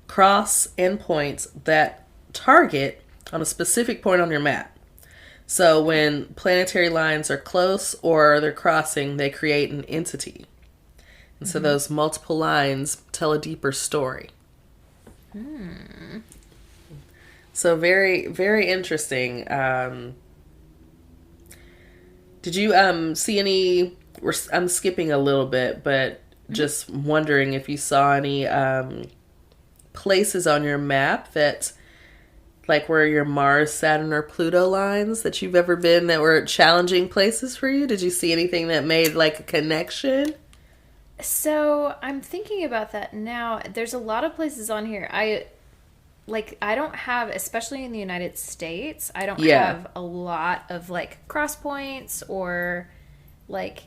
cross endpoints that target on a specific point on your map. So when planetary lines are close or they're crossing, they create an entity. And so those multiple lines tell a deeper story. So very, very interesting. Did you see any... I'm skipping a little bit, but just wondering if you saw any places on your map that... like where your Mars, Saturn, or Pluto lines that you've ever been that were challenging places for you? Did you see anything that made like a connection? So I'm thinking about that now. There's a lot of places on here. I don't have, especially in the United States, I don't have a lot of like cross points or like,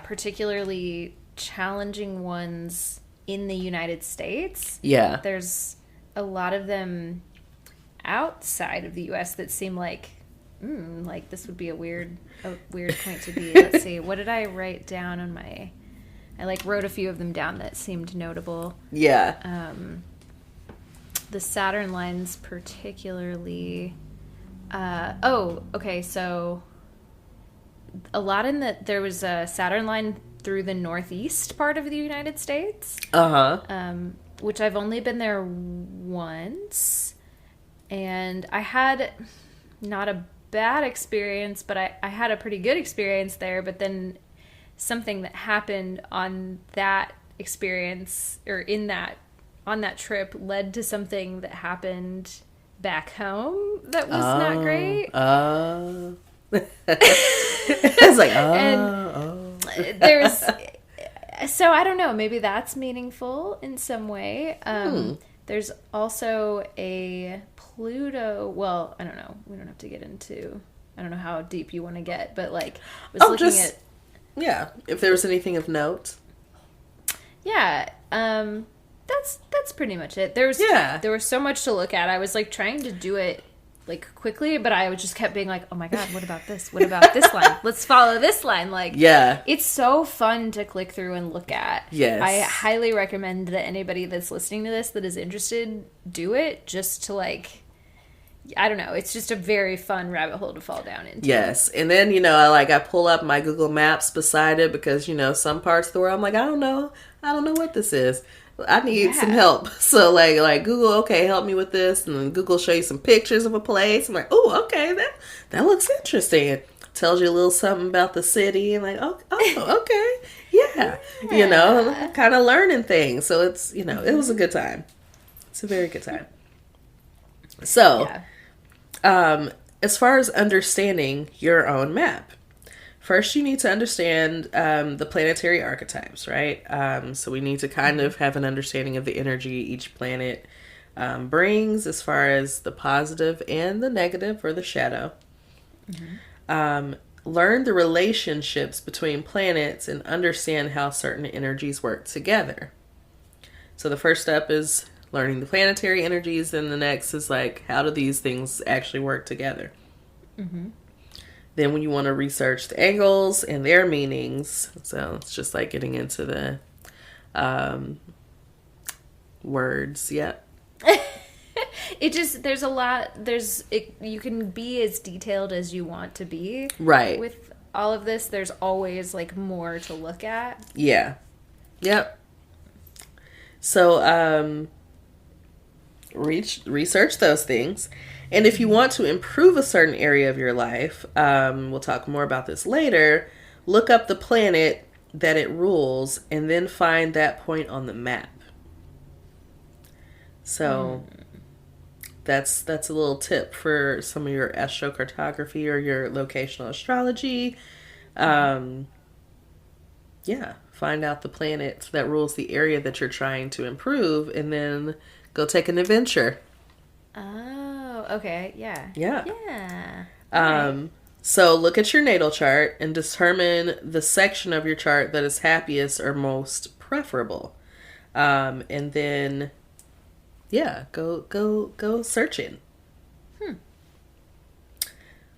particularly challenging ones in the United States. Yeah. There's a lot of them outside of the U.S. that seem like this would be a weird point to be. Let's see, what did I write down on my... I wrote a few of them down that seemed notable. Yeah. The Saturn lines particularly... okay, so a lot there was a Saturn line through the northeast part of the United States. Which I've only been there once. And I had not a bad experience, but I had a pretty good experience there. But then something that happened on that experience or on that trip led to something that happened back home that was not great. It's like, there's... So I don't know, maybe that's meaningful in some way. There's also a Pluto, well, I don't know. We don't have to get into, I don't know how deep you want to get, but I was looking at... Yeah, if there was anything of note. Yeah, that's pretty much it. There was so much to look at. I was trying to do it quickly, but I just kept being like, oh my god, what about this? What about this line? Let's follow this line. It's so fun to click through and look at. Yes. I highly recommend that anybody that's listening to this that is interested, do it just to I don't know, it's just a very fun rabbit hole to fall down into. Yes. And then, I pull up my Google Maps beside it because, some parts of the world I'm like, I don't know what this is. I need some help. So Google, okay, help me with this. And then Google show you some pictures of a place. I'm like, oh, okay, that looks interesting. It tells you a little something about the city. And okay. Yeah. Kind of learning things. So it's, it was a good time. It's a very good time. So, as far as understanding your own map, first, you need to understand the planetary archetypes, right? So we need to kind of have an understanding of the energy each planet brings as far as the positive and the negative or the shadow. Learn the relationships between planets and understand how certain energies work together. So the first step is learning the planetary energies, and the next is how do these things actually work together? Then when you want to research the angles and their meanings, so it's just getting into the words. Yep. There's a lot, you can be as detailed as you want to be. Right. With all of this, there's always more to look at. Yeah. Yep. So, research those things. And if you want to improve a certain area of your life, we'll talk more about this later, look up the planet that it rules and then find that point on the map. So that's a little tip for some of your astrocartography or your locational astrology. Find out the planet that rules the area that you're trying to improve and then go take an adventure. Oh, okay. Yeah. Yeah. Yeah. So look at your natal chart and determine the section of your chart that is happiest or most preferable. And then, yeah, go searching.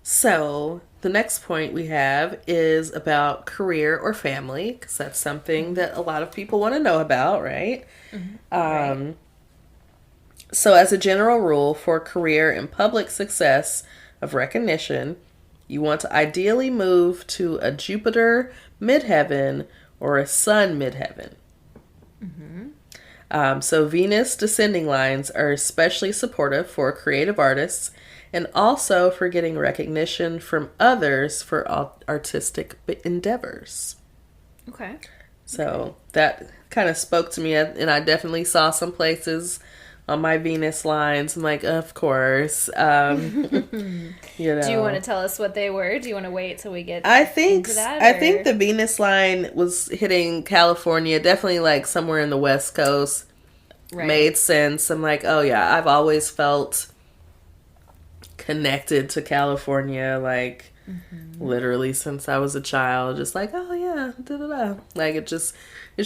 So the next point we have is about career or family, because that's something that a lot of people want to know about, right? Right. So as a general rule, for career and public success of recognition, you want to ideally move to a Jupiter midheaven or a Sun midheaven. So Venus descending lines are especially supportive for creative artists and also for getting recognition from others for artistic endeavors. Okay. So that kind of spoke to me, and I definitely saw some places on my Venus lines. I'm like, of course. You know. Do you want to tell us what they were? Do you want to wait till we get into that? I think the Venus line was hitting California, definitely like somewhere in the West Coast. Right. Made sense. I'm like, oh yeah, I've always felt connected to California, like literally since I was a child. Just like, oh yeah, da da da. Like it's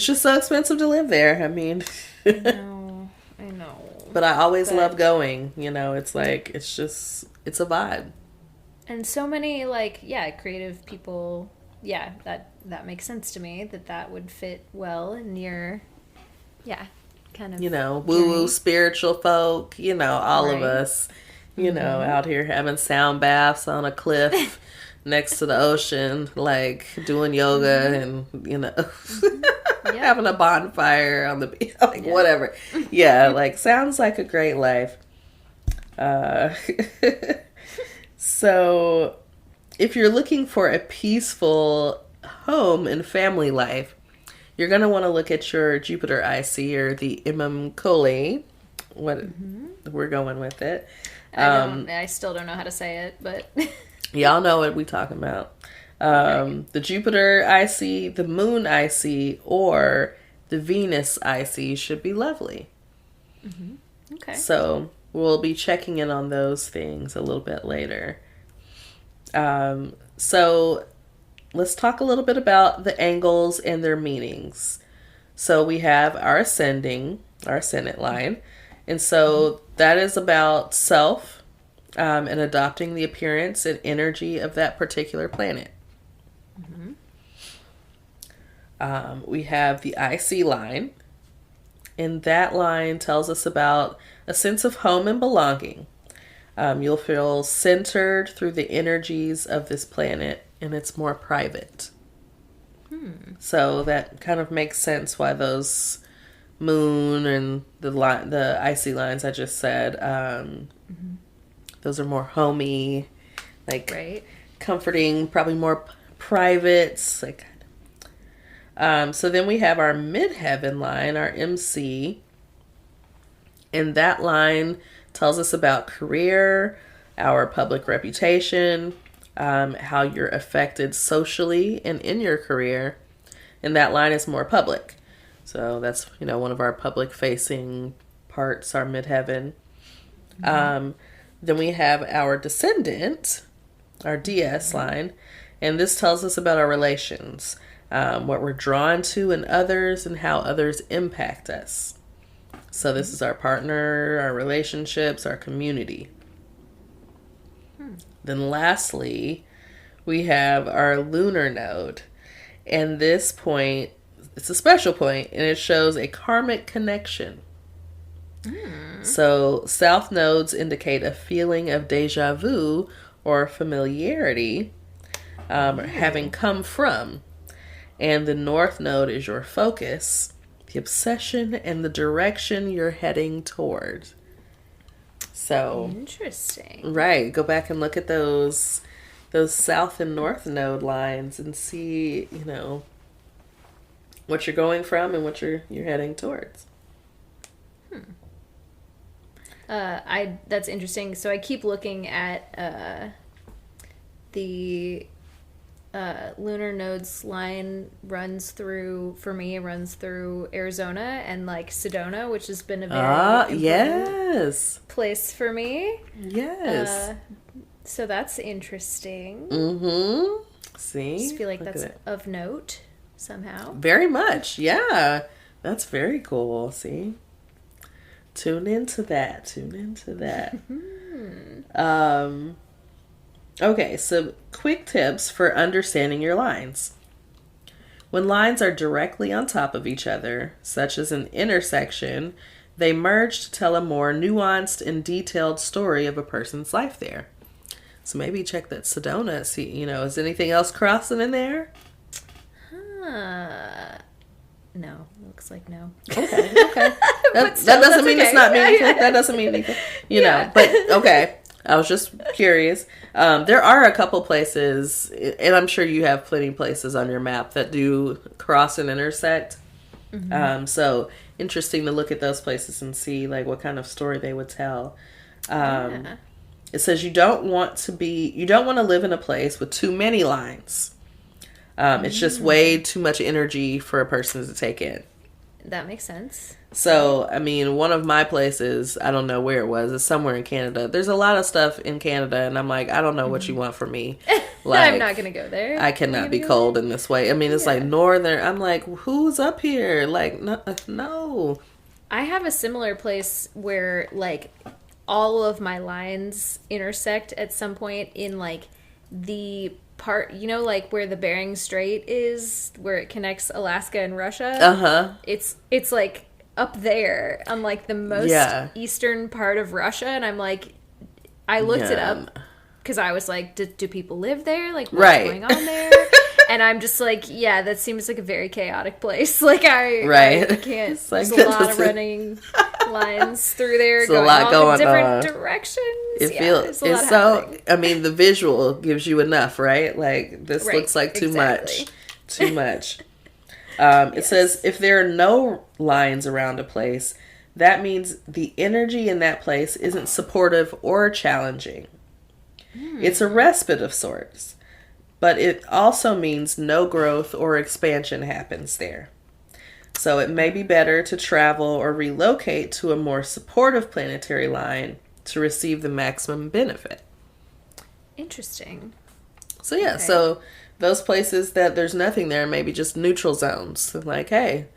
just so expensive to live there. I mean, I know. But I always love going. You know, it's like it's a vibe. And so many creative people. Yeah, that makes sense to me. That would fit well in your, kind of. You know, woo woo spiritual folk. You know, all of us. You know, out here having sound baths on a cliff next to the ocean, like doing yoga and, you know, having a bonfire on the beach, like whatever. Yeah, like sounds like a great life. So if you're looking for a peaceful home and family life, you're going to want to look at your Jupiter IC or the Imam Koli. We're going with it. I still don't know how to say it, but y'all know what we talking about. The Jupiter IC, the Moon IC, or the Venus IC should be lovely. Okay. So we'll be checking in on those things a little bit later. So let's talk a little bit about the angles and their meanings. So we have our ascendant line. And so that is about self and adopting the appearance and energy of that particular planet. We have the IC line, and that line tells us about a sense of home and belonging. You'll feel centered through the energies of this planet, and it's more private. So that kind of makes sense why those moon and the IC lines I just said, those are more homey, like comforting, probably more private, like. So then we have our midheaven line, our MC, and that line tells us about career, our public reputation, how you're affected socially and in your career, and that line is more public. So that's, you know, one of our public facing parts, our midheaven. Then we have our descendant, our DS line, and this tells us about our relations, what we're drawn to in others and how others impact us. So this is our partner, our relationships, our community. Then lastly, we have our lunar node. And this point, it's a special point, and it shows a karmic connection. So south nodes indicate a feeling of deja vu or familiarity, having come from. And the north node is your focus, the obsession, and the direction you're heading toward. So interesting. Right. Go back and look at those south and north node lines and see, you know, what you're going from and what you're heading towards. That's interesting. So I keep looking at the lunar nodes line runs through Arizona and like Sedona, which has been a very important place for me. Yes. So that's interesting. Mm-hmm. See? I just feel like Look that's of note somehow. Very much. Yeah. That's very cool. See? Tune into that. Okay, so quick tips for understanding your lines. When lines are directly on top of each other, such as an intersection, they merge to tell a more nuanced and detailed story of a person's life there. So maybe check that Sedona. See, is anything else crossing in there? No, looks like no. Okay. That doesn't mean it's not meaningful. That doesn't mean anything. You know, but okay. I was just curious. There are a couple places, and I'm sure you have plenty of places on your map that do cross and intersect. Mm-hmm. So interesting to look at those places and see like what kind of story they would tell. It says you don't want to live in a place with too many lines. It's just way too much energy for a person to take in. That makes sense. So, I mean, one of my places, I don't know where it was, it's somewhere in Canada. There's a lot of stuff in Canada, and I'm like, I don't know what you want from me. Like, I'm not going to go there. I cannot be cold in this way. I mean, it's like northern. I'm like, who's up here? Like, no. I have a similar place where, like, all of my lines intersect at some point in, like, the part, like where the Bering Strait is, where it connects Alaska and Russia. Uh-huh. It's like up there on like the most eastern part of Russia, and I'm like, I looked it up because I was like, do people live there? Like, what's going on there? And I'm just like, yeah, that seems like a very chaotic place. Like, I can't. It's like, there's a lot of running lines through there, going all in different directions. It feels it's so. I mean, the visual gives you enough, right? Like, this looks like too much. Too much. It says if there are no lines around a place, that means the energy in that place isn't supportive or challenging. It's a respite of sorts. But it also means no growth or expansion happens there. So it may be better to travel or relocate to a more supportive planetary line to receive the maximum benefit. Interesting. So yeah, so those places that there's nothing there, maybe just neutral zones. Like, hey,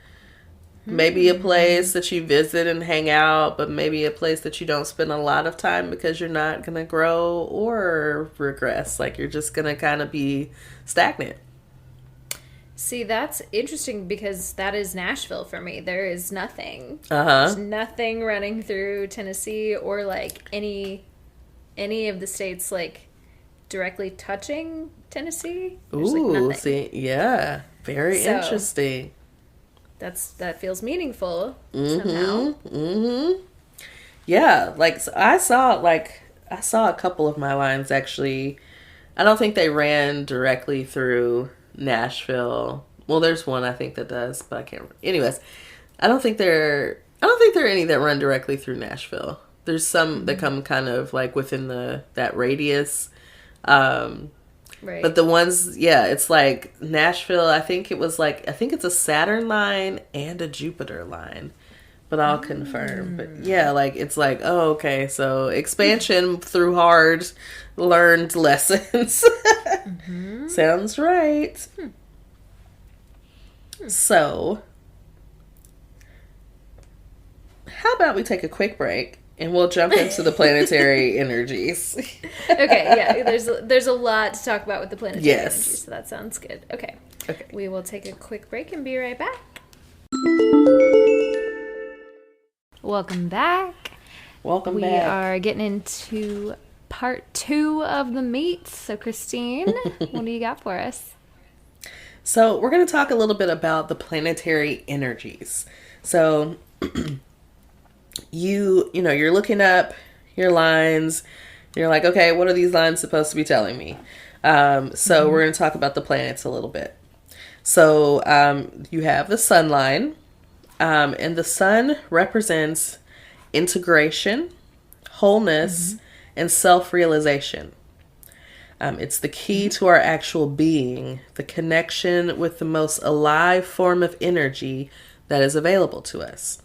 maybe a place that you visit and hang out, but maybe a place that you don't spend a lot of time because you're not going to grow or regress. Like, you're just going to kind of be stagnant. See, that's interesting because that is Nashville for me. There is nothing. There's nothing running through Tennessee or, like, any of the states, like, directly touching Tennessee. There's, Ooh, see, yeah. Very interesting. That feels meaningful somehow. Yeah, like so I saw a couple of my lines actually. I don't think they ran directly through Nashville. Well, there's one I think that does, but I can't. Anyways, I don't think there are any that run directly through Nashville. There's some that come kind of like within that radius. Right. But the ones, it's like Nashville, I think it's a Saturn line and a Jupiter line. But I'll confirm. But yeah, like, it's like, oh, okay, so expansion through hard learned lessons. Sounds right. So, how about we take a quick break? And we'll jump into the planetary energies. Okay, yeah. There's a lot to talk about with the planetary energies, so that sounds good. Okay. We will take a quick break and be right back. Welcome back. We are getting into part 2 of the meet. So, Christine, what do you got for us? So, we're going to talk a little bit about the planetary energies. So, you're looking up your lines. You're like, okay, what are these lines supposed to be telling me? So we're going to talk about the planets a little bit. So you have the sun line, and the sun represents integration, wholeness, and self-realization. It's the key to our actual being, the connection with the most alive form of energy that is available to us.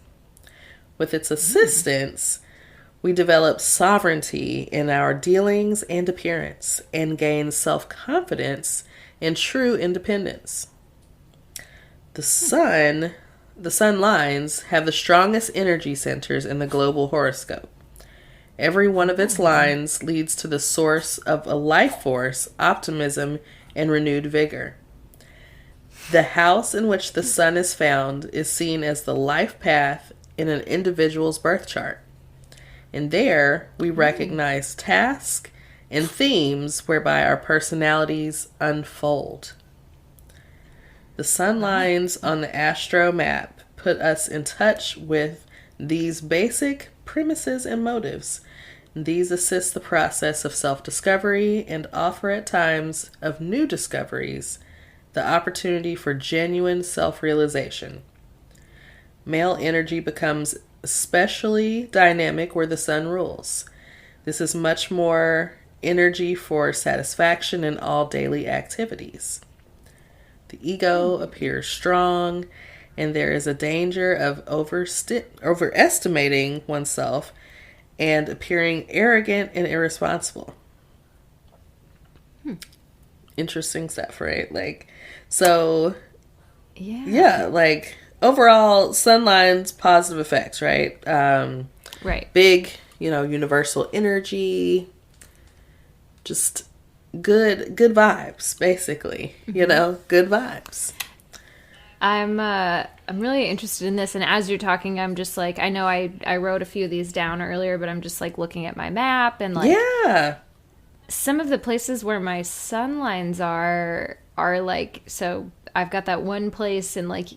With its assistance, We develop sovereignty in our dealings and appearance and gain self-confidence and true independence. The sun lines have the strongest energy centers in the global horoscope. Every one of its lines leads to the source of a life force, optimism, and renewed vigor. The house in which the sun is found is seen as the life path in an individual's birth chart. And there, we recognize tasks and themes whereby our personalities unfold. The sun lines on the astro map put us in touch with these basic premises and motives. These assist the process of self-discovery and offer at times of new discoveries the opportunity for genuine self-realization. Male energy becomes especially dynamic where the sun rules. This is much more energy for satisfaction in all daily activities. The ego appears strong, and there is a danger of overestimating oneself and appearing arrogant and irresponsible. Interesting stuff, right? Like, so, yeah, like, overall, sun lines, positive effects, right? Right. Big, universal energy, just good vibes, basically. Good vibes. I'm really interested in this, and as you're talking, I'm just like, I know I wrote a few of these down earlier, but I'm just like looking at my map and like, yeah, some of the places where my sun lines are like, so I've got that one place in like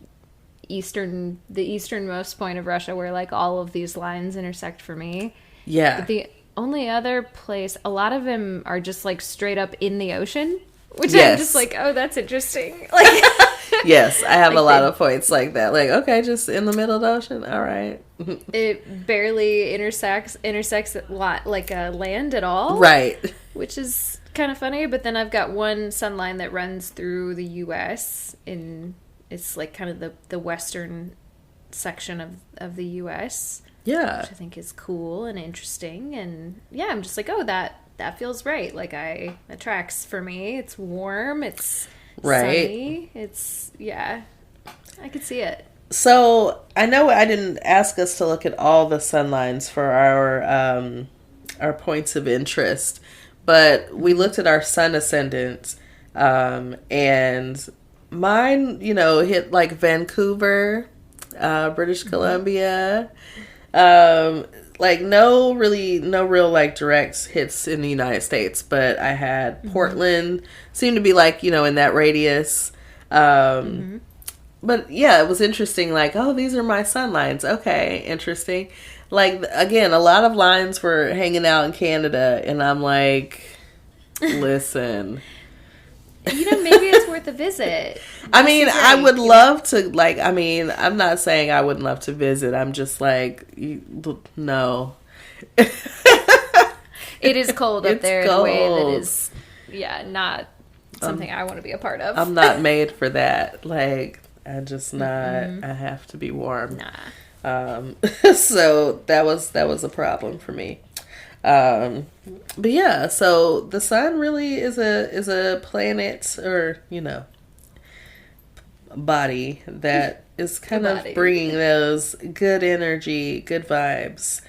the easternmost point of Russia where like all of these lines intersect for me. Yeah. But the only other place, a lot of them are just like straight up in the ocean, which yes. I'm just like, oh, that's interesting. Like, yes, I have like a lot of points like that. Like, okay, just in the middle of the ocean. All right. It barely intersects like land at all. Right. Which is kind of funny. But then I've got one sun line that runs through the U.S. It's like kind of the western section of the U.S. Yeah. Which I think is cool and interesting. And yeah, I'm just like, oh, that feels right. Like that tracks for me. It's warm. It's sunny. It's, yeah, I could see it. So I know I didn't ask us to look at all the sun lines for our points of interest, but we looked at our sun ascendants, and mine, hit like Vancouver, British Columbia, like no real like direct hits in the United States, but I had Portland, seemed to be like, in that radius. But yeah, it was interesting. Like, oh, these are my sun lines. Okay, interesting. Like, again, a lot of lines were hanging out in Canada, and I'm like, listen. Maybe it's worth a visit. I mean, I would love to, like, I'm not saying I wouldn't love to visit. I'm just like, no. It is cold up there in a way that is, not something I want to be a part of. I'm not made for that. Like, I just not, I have to be warm. Nah. So that was a problem for me. But yeah, so the sun really is a planet, or body that is kind of bringing those good energy, good vibes,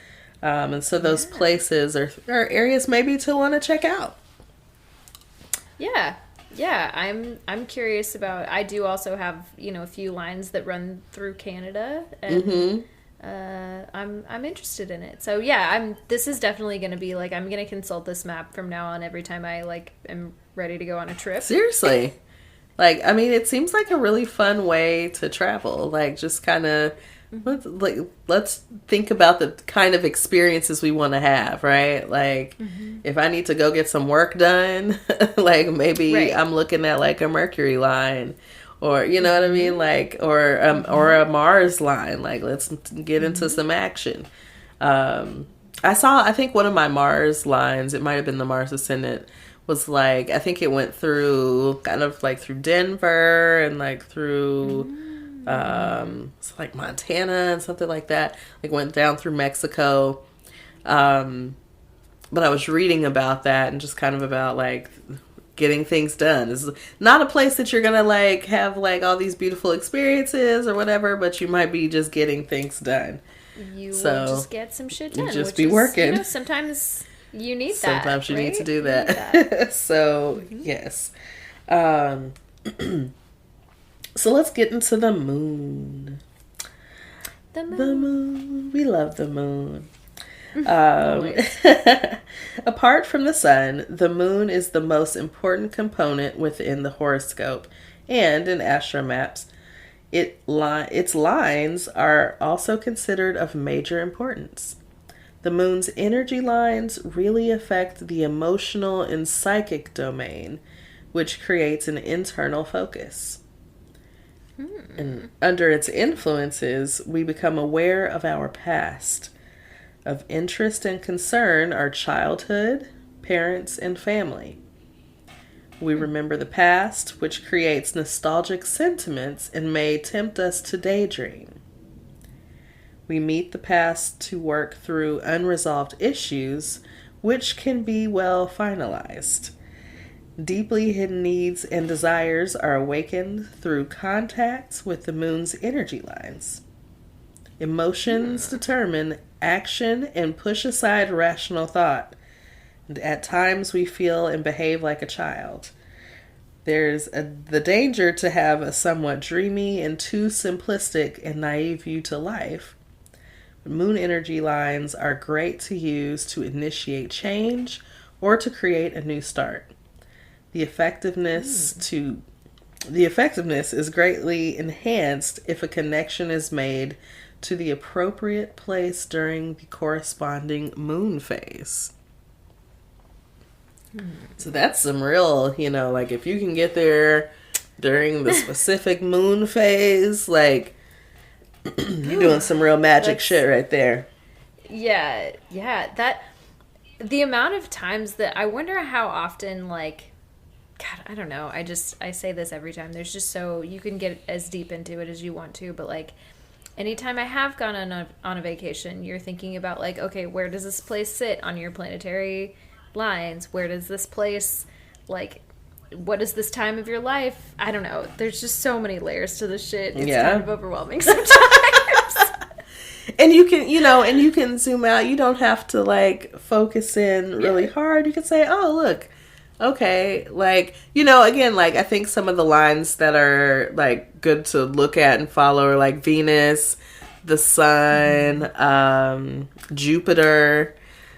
and so those places are areas maybe to want to check out. Yeah, I'm curious about. I do also have a few lines that run through Canada, and I'm interested in it. So yeah, this is definitely going to be like, I'm going to consult this map from now on every time I like am ready to go on a trip. Seriously. Like, it seems like a really fun way to travel. Like, just kind of, let's think about the kind of experiences we want to have, right? Like, if I need to go get some work done, like, maybe I'm looking at, like, a Mercury line, or, you know what I mean? Like, or a Mars line. Like, let's get into some action. I think one of my Mars lines, it might have been the Mars Ascendant, was like, I think it went through kind of like through Denver and like through like Montana and something like that. Like, went down through Mexico. But I was reading about that and just kind of about like getting things done. It's not a place that you're gonna like have like all these beautiful experiences or whatever, but you might be just getting things done. You will just get some shit done. You just be working. You know, sometimes you need that. Sometimes you right? need to do that. So yes. So let's get into the moon. The moon. The moon. We love the moon. Apart from the sun, the moon is the most important component within the horoscope and in astromaps. Its lines are also considered of major importance. The moon's energy lines really affect the emotional and psychic domain, which creates an internal focus. And under its influences, we become aware of our past. Of interest and concern are childhood, parents, and family. We remember the past, which creates nostalgic sentiments and may tempt us to daydream. We meet the past to work through unresolved issues, which can be well finalized. Deeply hidden needs and desires are awakened through contacts with the moon's energy lines. Emotions determine action and push aside rational thought. And at times we feel and behave like a child. There's the danger to have a somewhat dreamy and too simplistic and naive view to life. Moon energy lines are great to use to initiate change or to create a new start. The effectiveness is greatly enhanced if a connection is made to the appropriate place during the corresponding moon phase. So that's some real, like if you can get there during the specific moon phase, like you're doing some real magic shit right there. Yeah. That the amount of times that I wonder how often, like, God, I don't know. I say this every time. There's just you can get as deep into it as you want to, but like anytime I have gone on a vacation, you're thinking about like, okay, where does this place sit on your planetary lines? Where does this place, like, what is this time of your life? I don't know. There's just so many layers to this shit. It's kind of overwhelming sometimes. And you can zoom out. You don't have to like focus in really hard. You can say, oh, look. Okay, like, again, like, I think some of the lines that are, like, good to look at and follow are, like, Venus, the Sun, Jupiter.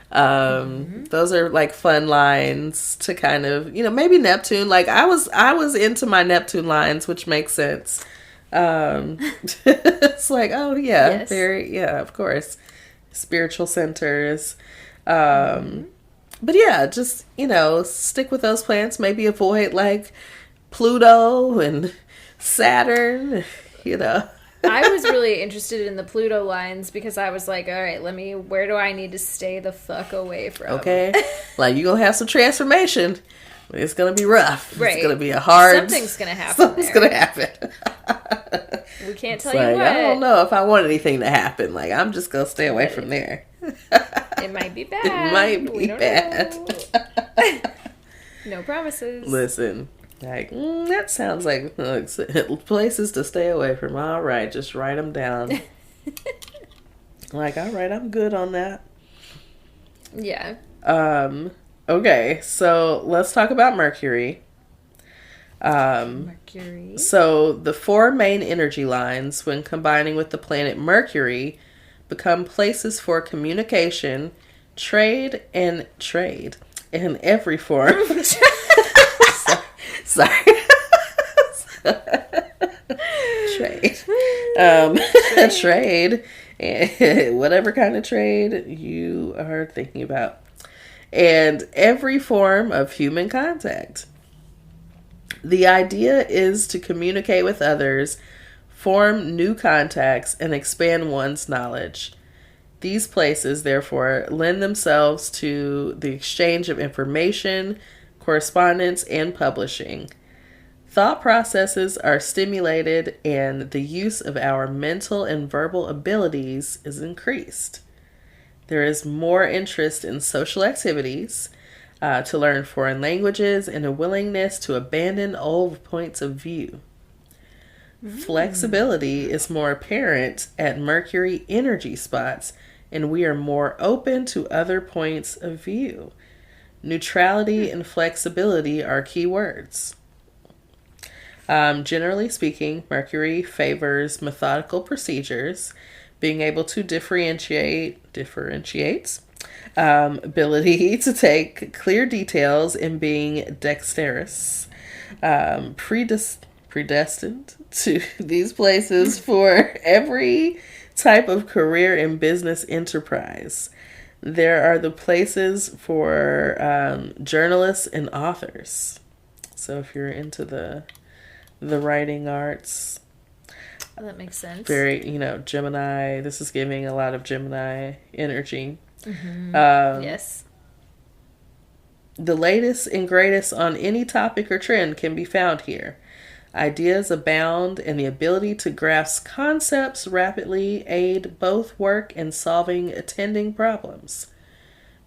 Those are, like, fun lines to kind of, maybe Neptune. Like, I was into my Neptune lines, which makes sense. It's like, oh, yeah, of course. Spiritual centers. But yeah, just, stick with those planets. Maybe avoid, like, Pluto and Saturn, I was really interested in the Pluto lines because I was like, all right, where do I need to stay the fuck away from? Okay. Like, you're going to have some transformation. It's going to be rough. Right. It's going to be a hard... Something's going to happen. Something's going to happen. We can't tell you what. I don't know if I want anything to happen. Like, I'm just going to stay away from there. It might be bad. It might be bad. No promises. Listen, like, that sounds like places to stay away from. All right, just write them down. Like, all right, I'm good on that. Yeah. Okay, so let's talk about Mercury. Mercury. So the 4 main energy lines, when combining with the planet Mercury, become places for communication, trade in every form. Sorry. Trade. Trade. Whatever kind of trade you are thinking about. And every form of human contact. The idea is to communicate with others, form new contacts, and expand one's knowledge. These places, therefore, lend themselves to the exchange of information, correspondence, and publishing. Thought processes are stimulated, and the use of our mental and verbal abilities is increased. There is more interest in social activities, to learn foreign languages, and a willingness to abandon old points of view. Flexibility is more apparent at Mercury energy spots, and we are more open to other points of view. Neutrality and flexibility are key words. Generally speaking, Mercury favors methodical procedures, being able to differentiates, ability to take clear details, and being dexterous, predestined to these places for every type of career and business enterprise. There are the places for journalists and authors. So if you're into the writing arts, that makes sense. Very, Gemini. This is giving a lot of Gemini energy. Mm-hmm. Yes. The latest and greatest on any topic or trend can be found here. Ideas abound, and the ability to grasp concepts rapidly aid both work and solving attending problems.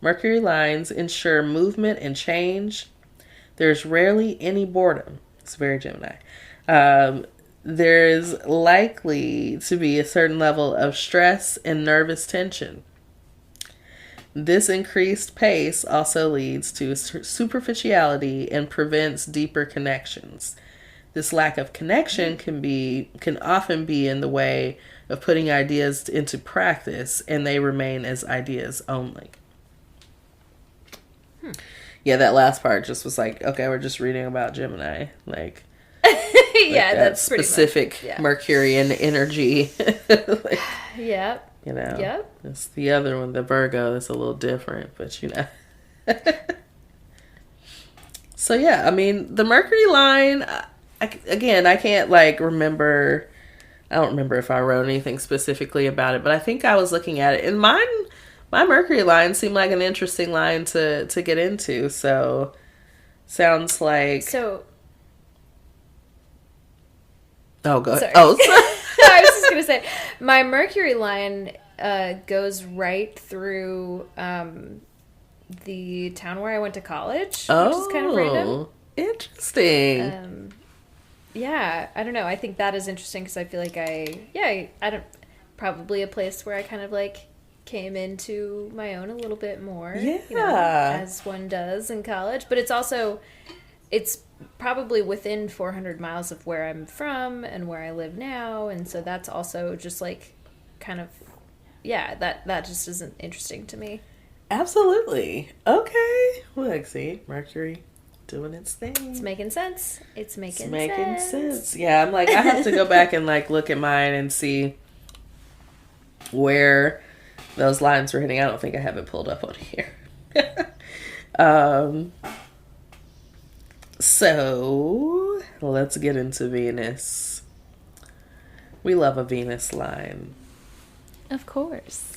Mercury lines ensure movement and change. There's rarely any boredom. It's very Gemini. There's likely to be a certain level of stress and nervous tension. This increased pace also leads to superficiality and prevents deeper connections. This lack of connection can often be in the way of putting ideas into practice, and they remain as ideas only. Yeah, that last part just was like, okay, we're just reading about Gemini, like yeah, that's specific pretty much, Mercurian energy. Yep. Yep. It's the other one, the Virgo, that's a little different, but So yeah, I mean, the Mercury line, I can't remember. I don't remember if I wrote anything specifically about it, but I think I was looking at it, and my Mercury line seemed like an interesting line to get into. So sounds like. Oh, go ahead. Oh, I was just gonna say my Mercury line goes right through the town where I went to college, which is kind of random. Interesting. Yeah, I don't know. I think that is interesting because I feel like I don't, probably a place where I kind of came into my own a little bit more. Yeah. As one does in college. But it's probably within 400 miles of where I'm from and where I live now. And so that's also just kind of, that just isn't interesting to me. Absolutely. Okay. Well, see, Mercury doing its thing. It's making sense. It's making sense. Yeah, I'm I have to go back and look at mine and see where those lines were hitting. I don't think I have it pulled up on here. So let's get into Venus. We love a Venus line. Of course.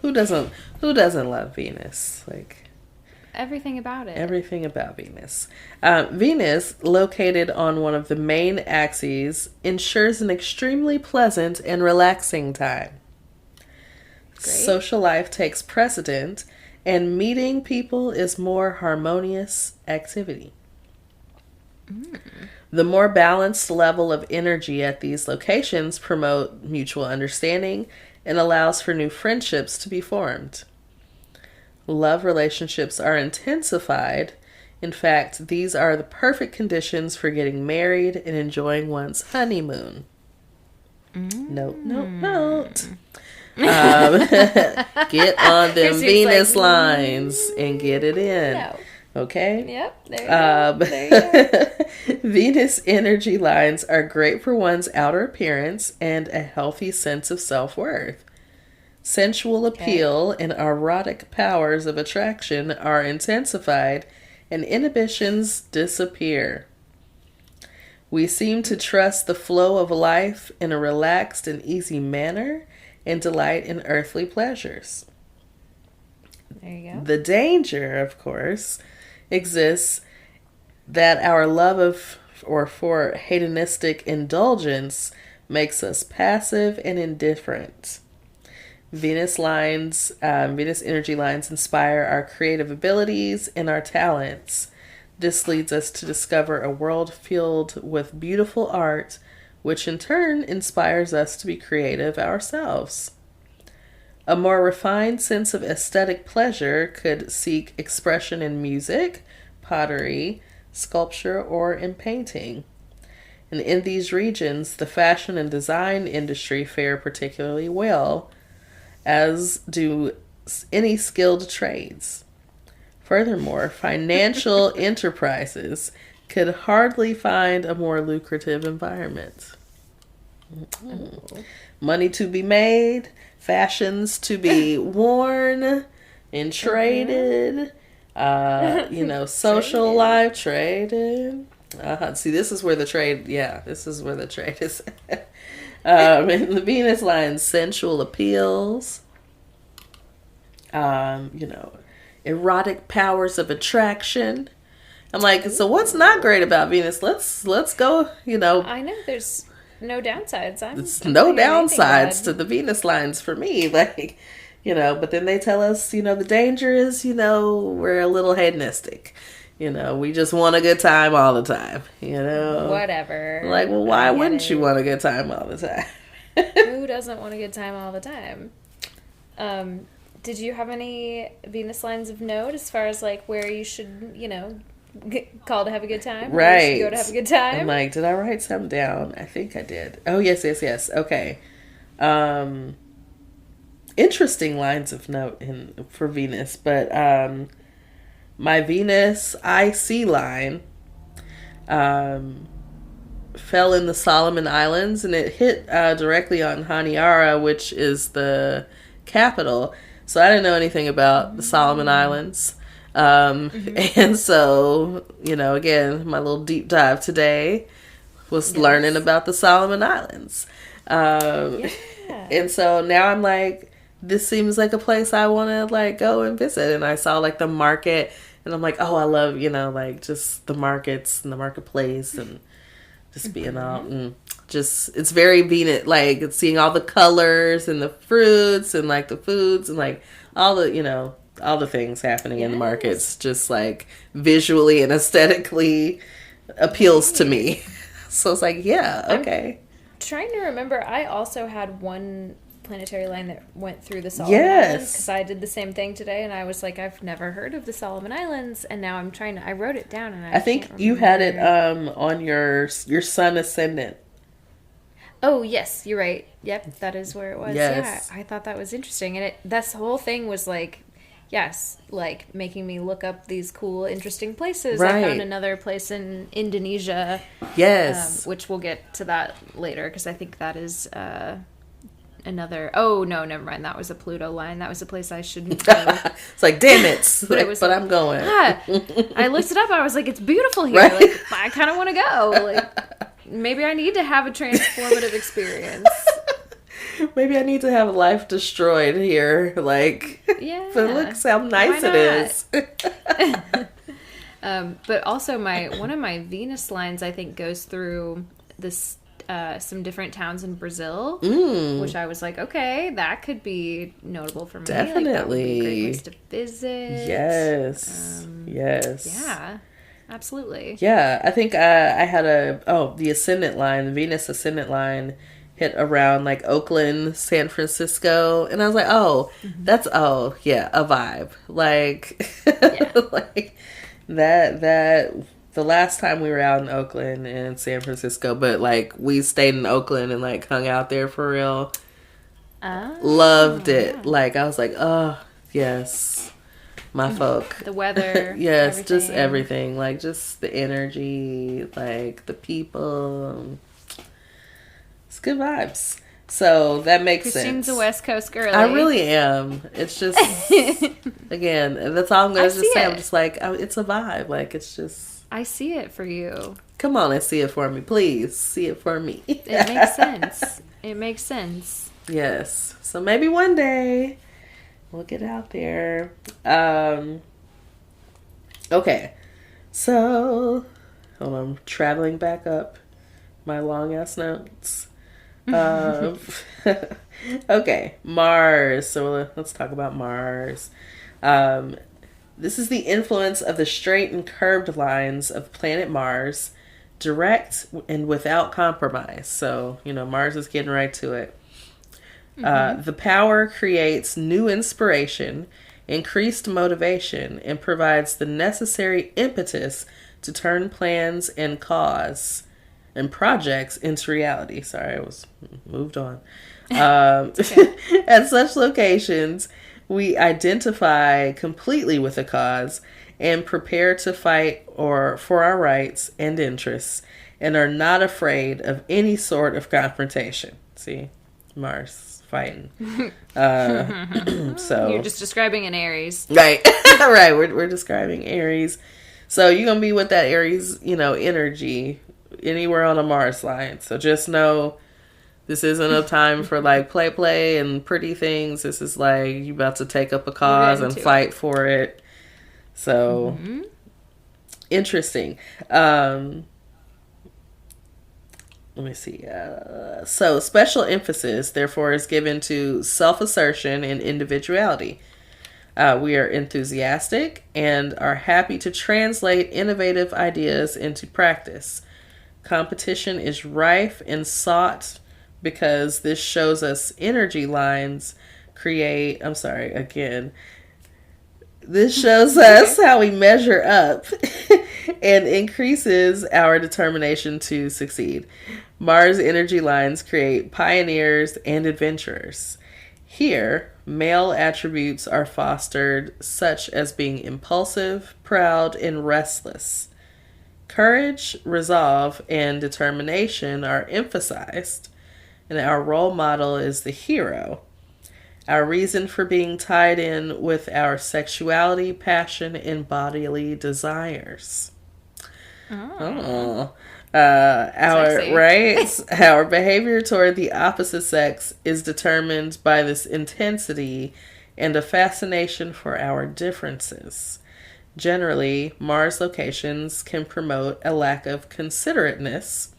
Who doesn't love Venus? Everything about it. Everything about Venus. Venus, located on one of the main axes, ensures an extremely pleasant and relaxing time. Great. Social life takes precedent, and meeting people is more harmonious activity. The more balanced level of energy at these locations promote mutual understanding and allows for new friendships to be formed. Love relationships are intensified. In fact, these are the perfect conditions for getting married and enjoying one's honeymoon. Note. Get on them Venus lines and get it in. No. Okay? Yep, there you go. Venus energy lines are great for one's outer appearance and a healthy sense of self-worth. Sensual appeal and erotic powers of attraction are intensified and inhibitions disappear. We seem to trust the flow of life in a relaxed and easy manner and delight in earthly pleasures. There you go. The danger, of course, exists that our love of or for hedonistic indulgence makes us passive and indifferent. Venus lines, Venus energy lines inspire our creative abilities and our talents. This leads us to discover a world filled with beautiful art, which in turn inspires us to be creative ourselves. A more refined sense of aesthetic pleasure could seek expression in music, pottery, sculpture, or in painting. And in these regions, the fashion and design industry fare particularly well, as do any skilled trades. Furthermore, financial enterprises could hardly find a more lucrative environment. Money to be made, fashions to be worn and traded, social life traded. See, this is where the trade, this is where the trade is. In the Venus line, sensual appeals, erotic powers of attraction. I'm like, so what's not great about Venus? Let's go, I know there's no downsides. It's no downsides to the Venus lines for me. Like, but then they tell us, the danger is, we're a little hedonistic. We just want a good time all the time, Whatever. Like, well, why wouldn't you want a good time all the time? Who doesn't want a good time all the time? Did you have any Venus lines of note as far as, like, where you should, call to have a good time? Right. You should go to have a good time? I'm like, did I write something down? I think I did. Oh, yes. Okay. Interesting lines of note for Venus, but my Venus IC line fell in the Solomon Islands, and it hit directly on Honiara, which is the capital. So I didn't know anything about the Solomon Islands. And so, again, my little deep dive today was learning about the Solomon Islands. And so now I'm like, this seems like a place I want to, like, go and visit. And I saw, like, the market, and I'm like, oh, I love, like, just the markets and the marketplace and just being out and just, it's very Venus, like, seeing all the colors and the fruits and, like, the foods and, like, all the, all the things happening in the markets, just, like, visually and aesthetically appeals to me. So it's like, okay. I'm trying to remember, I also had one planetary line that went through the Solomon Islands, because I did the same thing today, and I was like, I've never heard of the Solomon Islands, and now I wrote it down, and I think you had it on your sun ascendant. Oh, yes, you're right. Yep, that is where it was. Yes. Yeah, I thought that was interesting, and this whole thing was like, like making me look up these cool, interesting places. Right. I found another place in Indonesia. Yes. Which we'll get to that later, because I think that is another. Oh no, never mind. That was a Pluto line. That was a place I shouldn't go. It's like, damn it! But I'm going. Yeah, I looked it up. I was like, it's beautiful here. Right? Like, I kind of want to go. Like, maybe I need to have a transformative experience. Maybe I need to have life destroyed here. Like, yeah. But look how nice it is. But also one of my Venus lines, I think, goes through this some different towns in Brazil, which I was like, okay, that could be notable for me. Definitely. Like, that would be a great place to visit. Yes. Yes. Yeah. Absolutely. Yeah, I think I had the ascendant line, the Venus ascendant line hit around like Oakland, San Francisco, and I was like, that's a vibe. Like, like that the last time we were out in Oakland and San Francisco, but like we stayed in Oakland and like hung out there for real. Loved it. Yeah. Like I was like, oh yes, my folk. The weather. Yes, everything. Just everything. Like just the energy, like the people. It's good vibes. So that makes sense. Christine's a West Coast girl. I really am. It's just, again, that's all I'm going to just say. I'm just like, it's a vibe. Like, it's just. I see it for you. Come on and see it for me. Please see it for me. It makes sense. It makes sense. Yes. So maybe one day we'll get out there. Okay. So, hold on. I'm traveling back up my long ass notes. Okay, Mars. So let's talk about Mars. This is the influence of the straight and curved lines of planet Mars, direct and without compromise. So, Mars is getting right to it. The power creates new inspiration, increased motivation, and provides the necessary impetus to turn plans and cause and projects into reality. Sorry, I was moved on. Okay. At such locations, we identify completely with the cause and prepare to fight for our rights and interests, and are not afraid of any sort of confrontation. See, Mars fighting. So you're just describing an Aries, right? Right. We're describing Aries. So you're gonna be with that Aries, energy anywhere on a Mars line. So just know this isn't a time for like play and pretty things. This is like you about to take up a cause and fight for it. So interesting. Let me see. So special emphasis, therefore, is given to self-assertion and individuality. We are enthusiastic and are happy to translate innovative ideas into practice. Competition is rife and sought because this shows us energy lines create... I'm sorry, again. This shows us how we measure up and increases our determination to succeed. Mars energy lines create pioneers and adventurers. Here, male attributes are fostered, such as being impulsive, proud, and restless. Courage, resolve, and determination are emphasized, and our role model is the hero. Our reason for being tied in with our sexuality, passion, and bodily desires. Our behavior toward the opposite sex is determined by this intensity and a fascination for our differences. Generally, Mars locations can promote a lack of considerateness,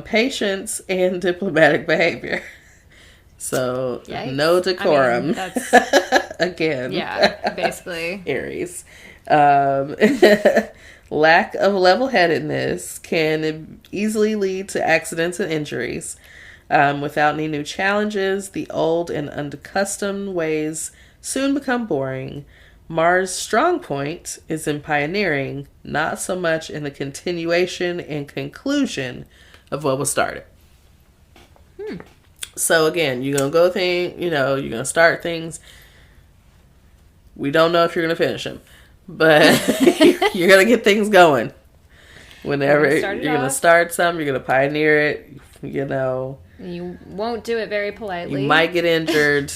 patience, and diplomatic behavior. So, yikes. No decorum. That's... Again. Yeah, basically. Aries. Lack of level-headedness can easily lead to accidents and injuries. Without any new challenges, the old and unaccustomed ways soon become boring. Mars' strong point is in pioneering, not so much in the continuation and conclusion of what was started. So again, you're going to go you're going to start things. We don't know if you're going to finish them, but you're going to get things going. Whenever you're going to start something, you're going to pioneer it, You won't do it very politely. You might get injured.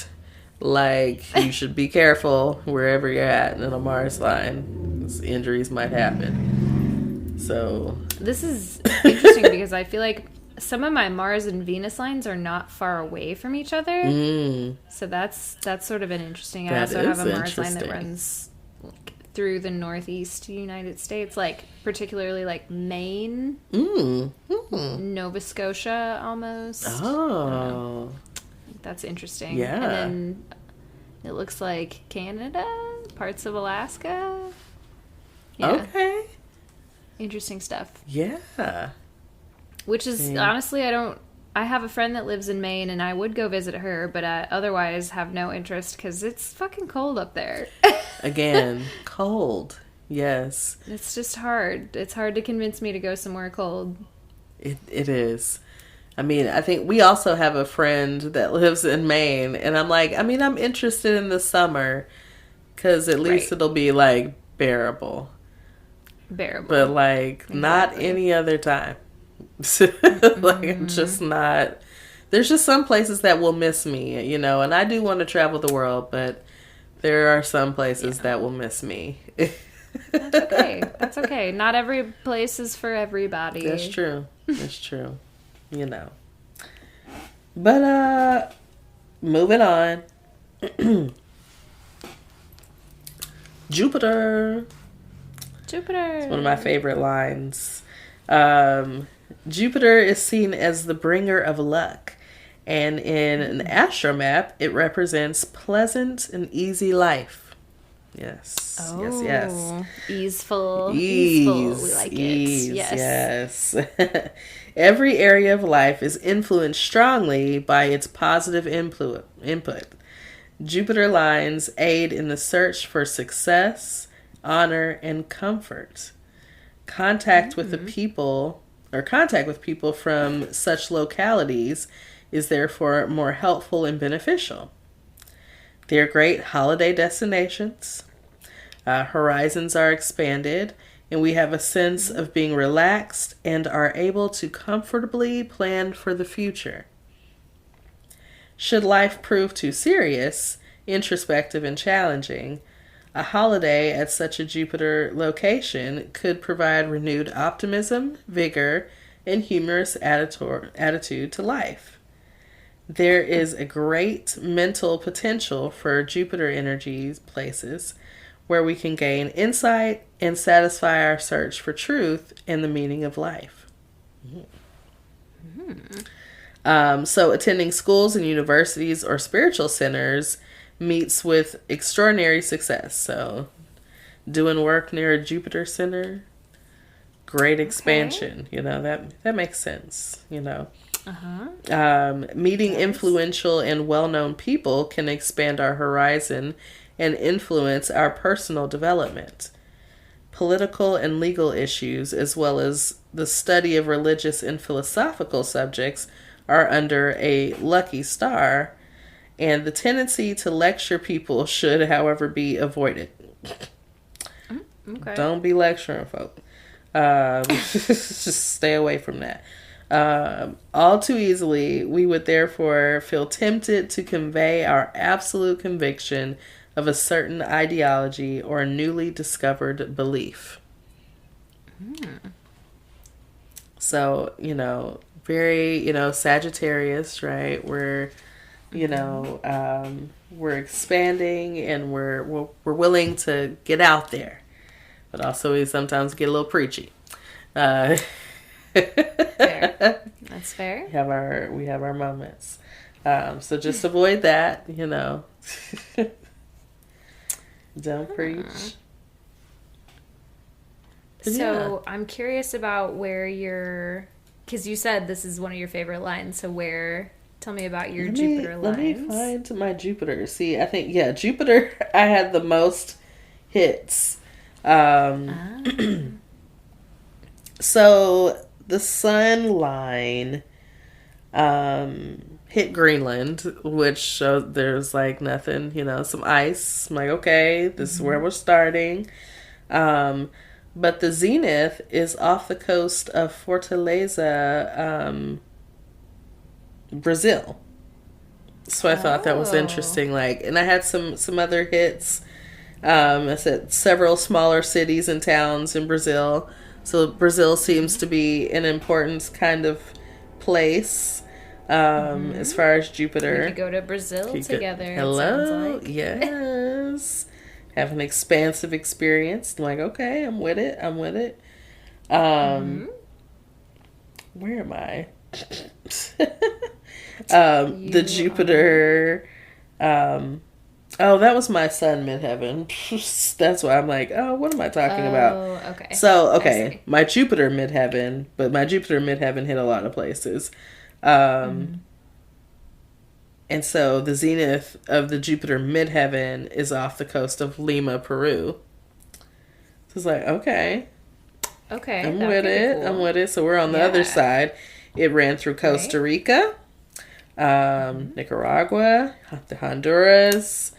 Like, you should be careful wherever you're at in a Mars line. Injuries might happen. So this is interesting because I feel like some of my Mars and Venus lines are not far away from each other. So that's sort of an interesting. I also have a Mars line that runs through the northeast United States, like particularly like Maine, Nova Scotia almost. Oh. That's interesting. Yeah. And then it looks like Canada, parts of Alaska. Yeah. Okay. Interesting stuff. Yeah. Which is, honestly, I have a friend that lives in Maine, and I would go visit her, but I otherwise have no interest because it's fucking cold up there. Again, cold. Yes. It's just hard. It's hard to convince me to go somewhere cold. It is. I mean, I think we also have a friend that lives in Maine, and I'm like, I'm interested in the summer because at least it'll be like bearable. But like exactly. Not any other time. Like I'm just not. There's just some places that will miss me, and I do want to travel the world, but there are some places that will miss me. That's okay. That's okay. Not every place is for everybody. That's true. But moving on. Jupiter. It's one of my favorite lines. Jupiter is seen as the bringer of luck, And in an astromap, it represents pleasant and easy life. Yes. Oh, Yes. Easeful. Ease. We like Ease, it. Yes. Every area of life is influenced strongly by its positive input. Jupiter lines aid in the search for success, honor, and comfort. Contact with people from such localities is therefore more helpful and beneficial. They are great holiday destinations. Horizons are expanded, and we have a sense of being relaxed and are able to comfortably plan for the future. Should life prove too serious, introspective, and challenging, a holiday at such a Jupiter location could provide renewed optimism, vigor, and humorous attitude to life. There is a great mental potential for Jupiter energies places where we can gain insight and satisfy our search for truth and the meaning of life. So attending schools and universities or spiritual centers meets with extraordinary success. So doing work near a Jupiter center, great expansion. You know, that makes sense, you know. Meeting influential and well-known people can expand our horizon and influence our personal development. Political and legal issues, as well as the study of religious and philosophical subjects, are under a lucky star, and the tendency to lecture people should, however, be avoided. Okay. Don't be lecturing folk. Just stay away from that. All too easily, we would therefore feel tempted to convey our absolute conviction of a certain ideology or a newly discovered belief. So, you know, very, you know, Sagittarius, right? We're, you know, we're expanding and we're willing to get out there, but also we sometimes get a little preachy. Fair. That's fair. We have our moments. So just avoid that, you know. Don't preach. So I'm curious about where because you said this is one of your favorite lines. So tell me about your Jupiter lines. Let me find my Jupiter. See, I think, Jupiter, I had the most hits. So the sun line hit Greenland, which there's like nothing, you know, some ice. I'm like, okay, this is where we're starting. But the zenith is off the coast of Fortaleza, Brazil. So I thought that was interesting. Like, and I had some other hits. I said several smaller cities and towns in Brazil. So Brazil seems to be an important kind of place as far as Jupiter. We could go to Brazil together. Hello, yes. Have an expansive experience. I'm like, okay, I'm with it. Where am I? The Jupiter. That was my sun midheaven. That's why I'm like, what am I talking about? Okay. So, my Jupiter midheaven, but my Jupiter midheaven hit a lot of places. And so the zenith of the Jupiter midheaven is off the coast of Lima, Peru. So it's like, okay. I'm with it. Cool. I'm with it. So we're on the other side. It ran through Costa Rica, Nicaragua, Honduras,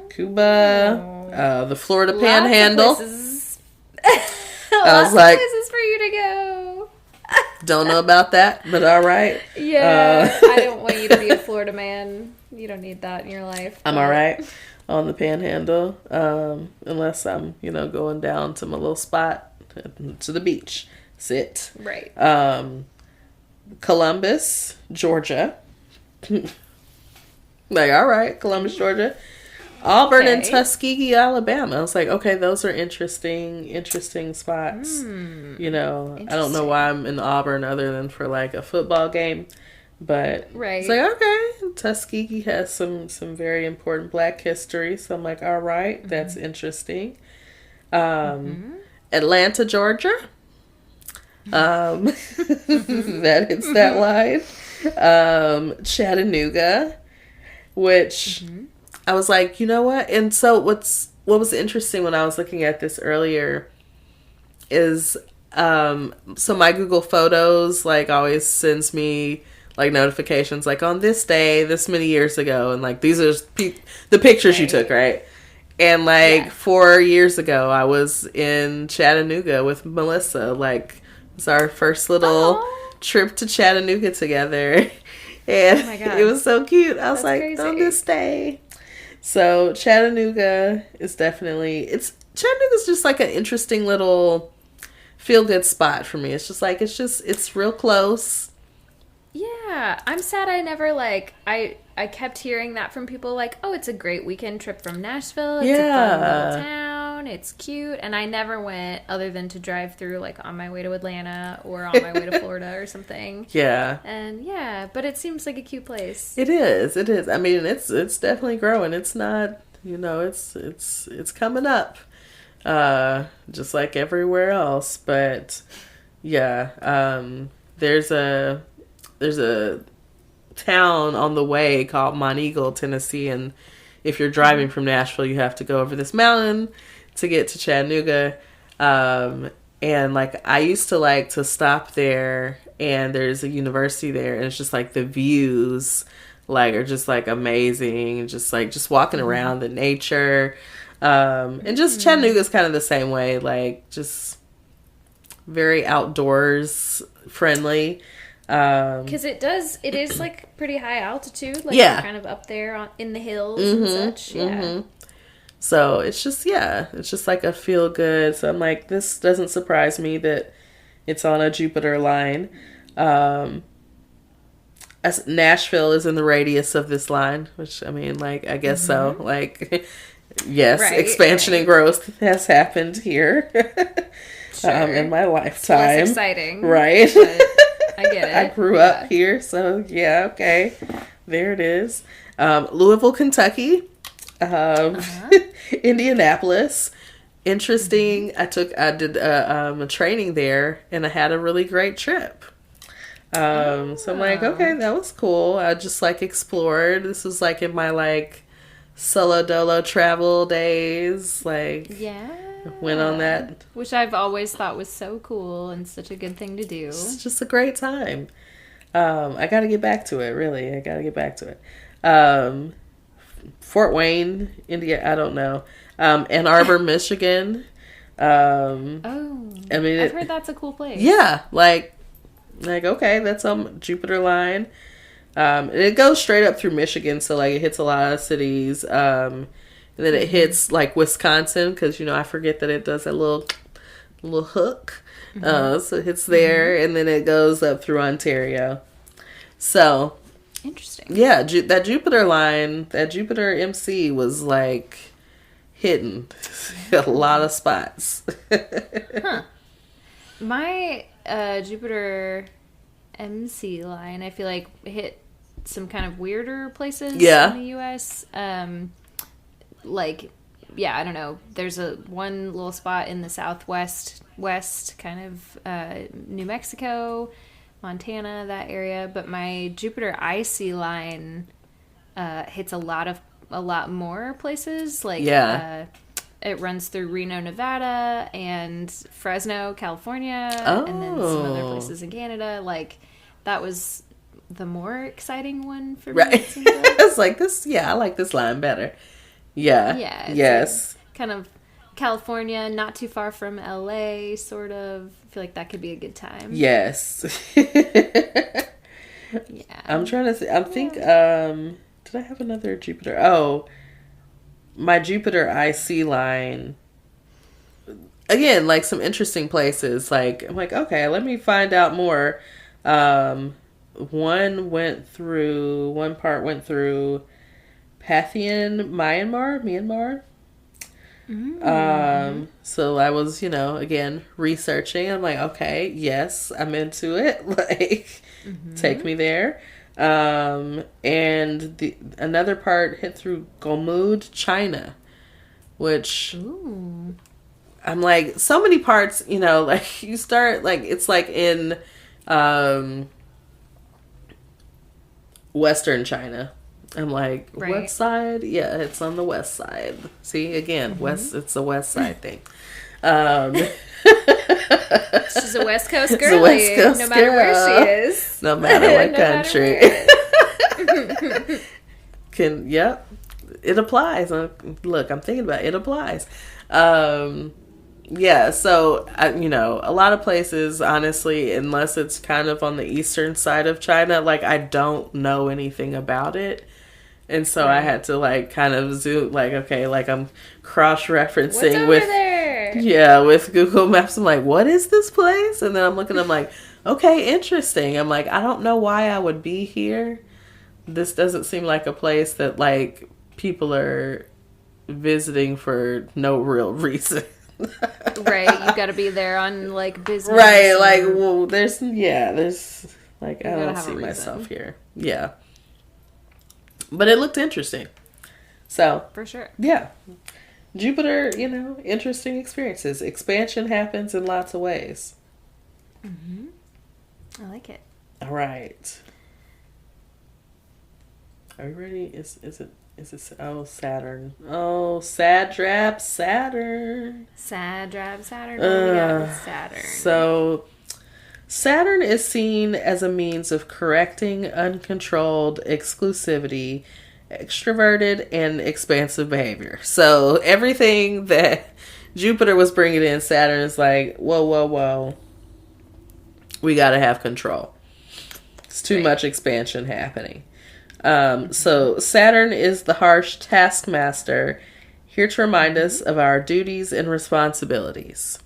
Cuba, the Florida Panhandle. I was like, places for you to go. Don't know about that, but all right. Yeah, I don't want you to be a Florida man. You don't need that in your life. I'm all right on the Panhandle, unless I'm, going down to my little spot to the beach. Sit. Right. Columbus, Georgia. Like, all right, Columbus, Georgia. Auburn and Tuskegee, Alabama. I was like, okay, those are interesting spots. I don't know why I'm in Auburn other than for like a football game, But it's like, okay, Tuskegee has some very important Black history. So I'm like, all right, that's interesting. Atlanta, Georgia. That hits that line. Chattanooga, which I was like, you know what? And so what was interesting when I was looking at this earlier is, so my Google Photos, like, always sends me, like, notifications, like, on this day, this many years ago, and, like, these are the pictures you took, right? And, like, 4 years ago, I was in Chattanooga with Melissa, like, it was our first little trip to Chattanooga together, and it was so cute. I was like, crazy. On this day. So Chattanooga is definitely, Chattanooga's just like an interesting little feel-good spot for me. It's just like, it's real close. Yeah, I'm sad I never, like, I kept hearing that from people, like, oh, it's a great weekend trip from Nashville. It's a fun little town. It's cute. And I never went other than to drive through, like, on my way to Atlanta or on my way to Florida or something. Yeah. And, but it seems like a cute place. It is. I mean, it's definitely growing. It's not, it's coming up, just like everywhere else. But, there's a town on the way called Monteagle, Tennessee, and if you're driving from Nashville, you have to go over this mountain to get to Chattanooga. And like, I used to like to stop there, and there's a university there, and it's just like the views like are just like amazing, just walking around the nature, and just Chattanooga's kind of the same way, like just very outdoors friendly. Because it is like pretty high altitude, like you're kind of up there in the hills and such. So it's just like a feel good. So I'm like, this doesn't surprise me that it's on a Jupiter line. As Nashville is in the radius of this line, which I mean, like, I guess so. Like, yes, expansion and growth has happened here in my lifetime. Less exciting, right? But I get it. I grew up here, so okay, there it is. Louisville, Kentucky. Indianapolis. Interesting. I did a training there, and I had a really great trip. So I'm like, okay, that was cool. I just like explored. This was like in my like solo dolo travel days. Like, went on that, which I've always thought was so cool and such a good thing to do. It's just a great time. I got to get back to it. Really, I got to get back to it. Fort Wayne, India. I don't know. Ann Arbor, Michigan. I mean, I've heard that's a cool place. Yeah, like okay, that's on Jupiter line. And it goes straight up through Michigan, so like it hits a lot of cities. And then it hits like Wisconsin, because I forget that it does that little hook. So it hits there, and then it goes up through Ontario. So interesting. Yeah, that Jupiter line, that Jupiter MC was like hitting a lot of spots. My Jupiter MC line, I feel like hit some kind of weirder places in the U.S. Like, I don't know. There's one little spot in the west kind of New Mexico, Montana, that area. But my Jupiter IC line hits a lot more places. Like, it runs through Reno, Nevada, and Fresno, California, and then some other places in Canada. Like, that was the more exciting one for me. Right. It's like this. Yeah, I like this line better. Yeah. Yeah. Yes. Kind of California, not too far from LA, sort of. I feel like that could be a good time. Yes. Yeah. I'm trying to I think, did I have another Jupiter? Oh, my Jupiter IC line. Again, like some interesting places. Like, I'm like, okay, let me find out more. One part went through Pathian, Myanmar. So I was, again, researching. I'm like, okay, yes, I'm into it. Like, take me there. And another part hit through Gomud, China, which Ooh. I'm like, so many parts, you know, like you start like, it's like in Western China. I'm like, Right. west side? Yeah, it's on the west side. See, again, west. It's a west side thing. She's a West Coast girl. West Coast no matter where girl. she is. No matter what No country. matter Yep, it applies. Look, I'm thinking about it. It applies. Yeah, so, you know, a lot of places, honestly, unless it's kind of on the eastern side of China, like, I don't know anything about it. And so I had to, like, kind of zoom, like, okay, like, I'm cross-referencing with there? Yeah, with Google Maps. I'm like, what is this place? And then I'm looking, I'm like, okay, interesting. I'm like, I don't know why I would be here. This doesn't seem like a place that, like, people are visiting for no real reason. Right, you gotta be there on, like, business. Right, like, well, there's, like, I don't have a see reason. myself here. Yeah. But it looked interesting. So. For sure. Yeah. Jupiter, you know, interesting experiences. Expansion happens in lots of ways. Mm-hmm. I like it. All right. Are you ready? Is it, Saturn. Oh, Sadrap Saturn. Sadrap Saturn. What do we got with Saturn? So, Saturn is seen as a means of correcting uncontrolled exclusivity, extroverted, and expansive behavior. So, everything that Jupiter was bringing in, Saturn is like, whoa. We got to have control. It's too much expansion happening. So Saturn is the harsh taskmaster, here to remind us of our duties and responsibilities.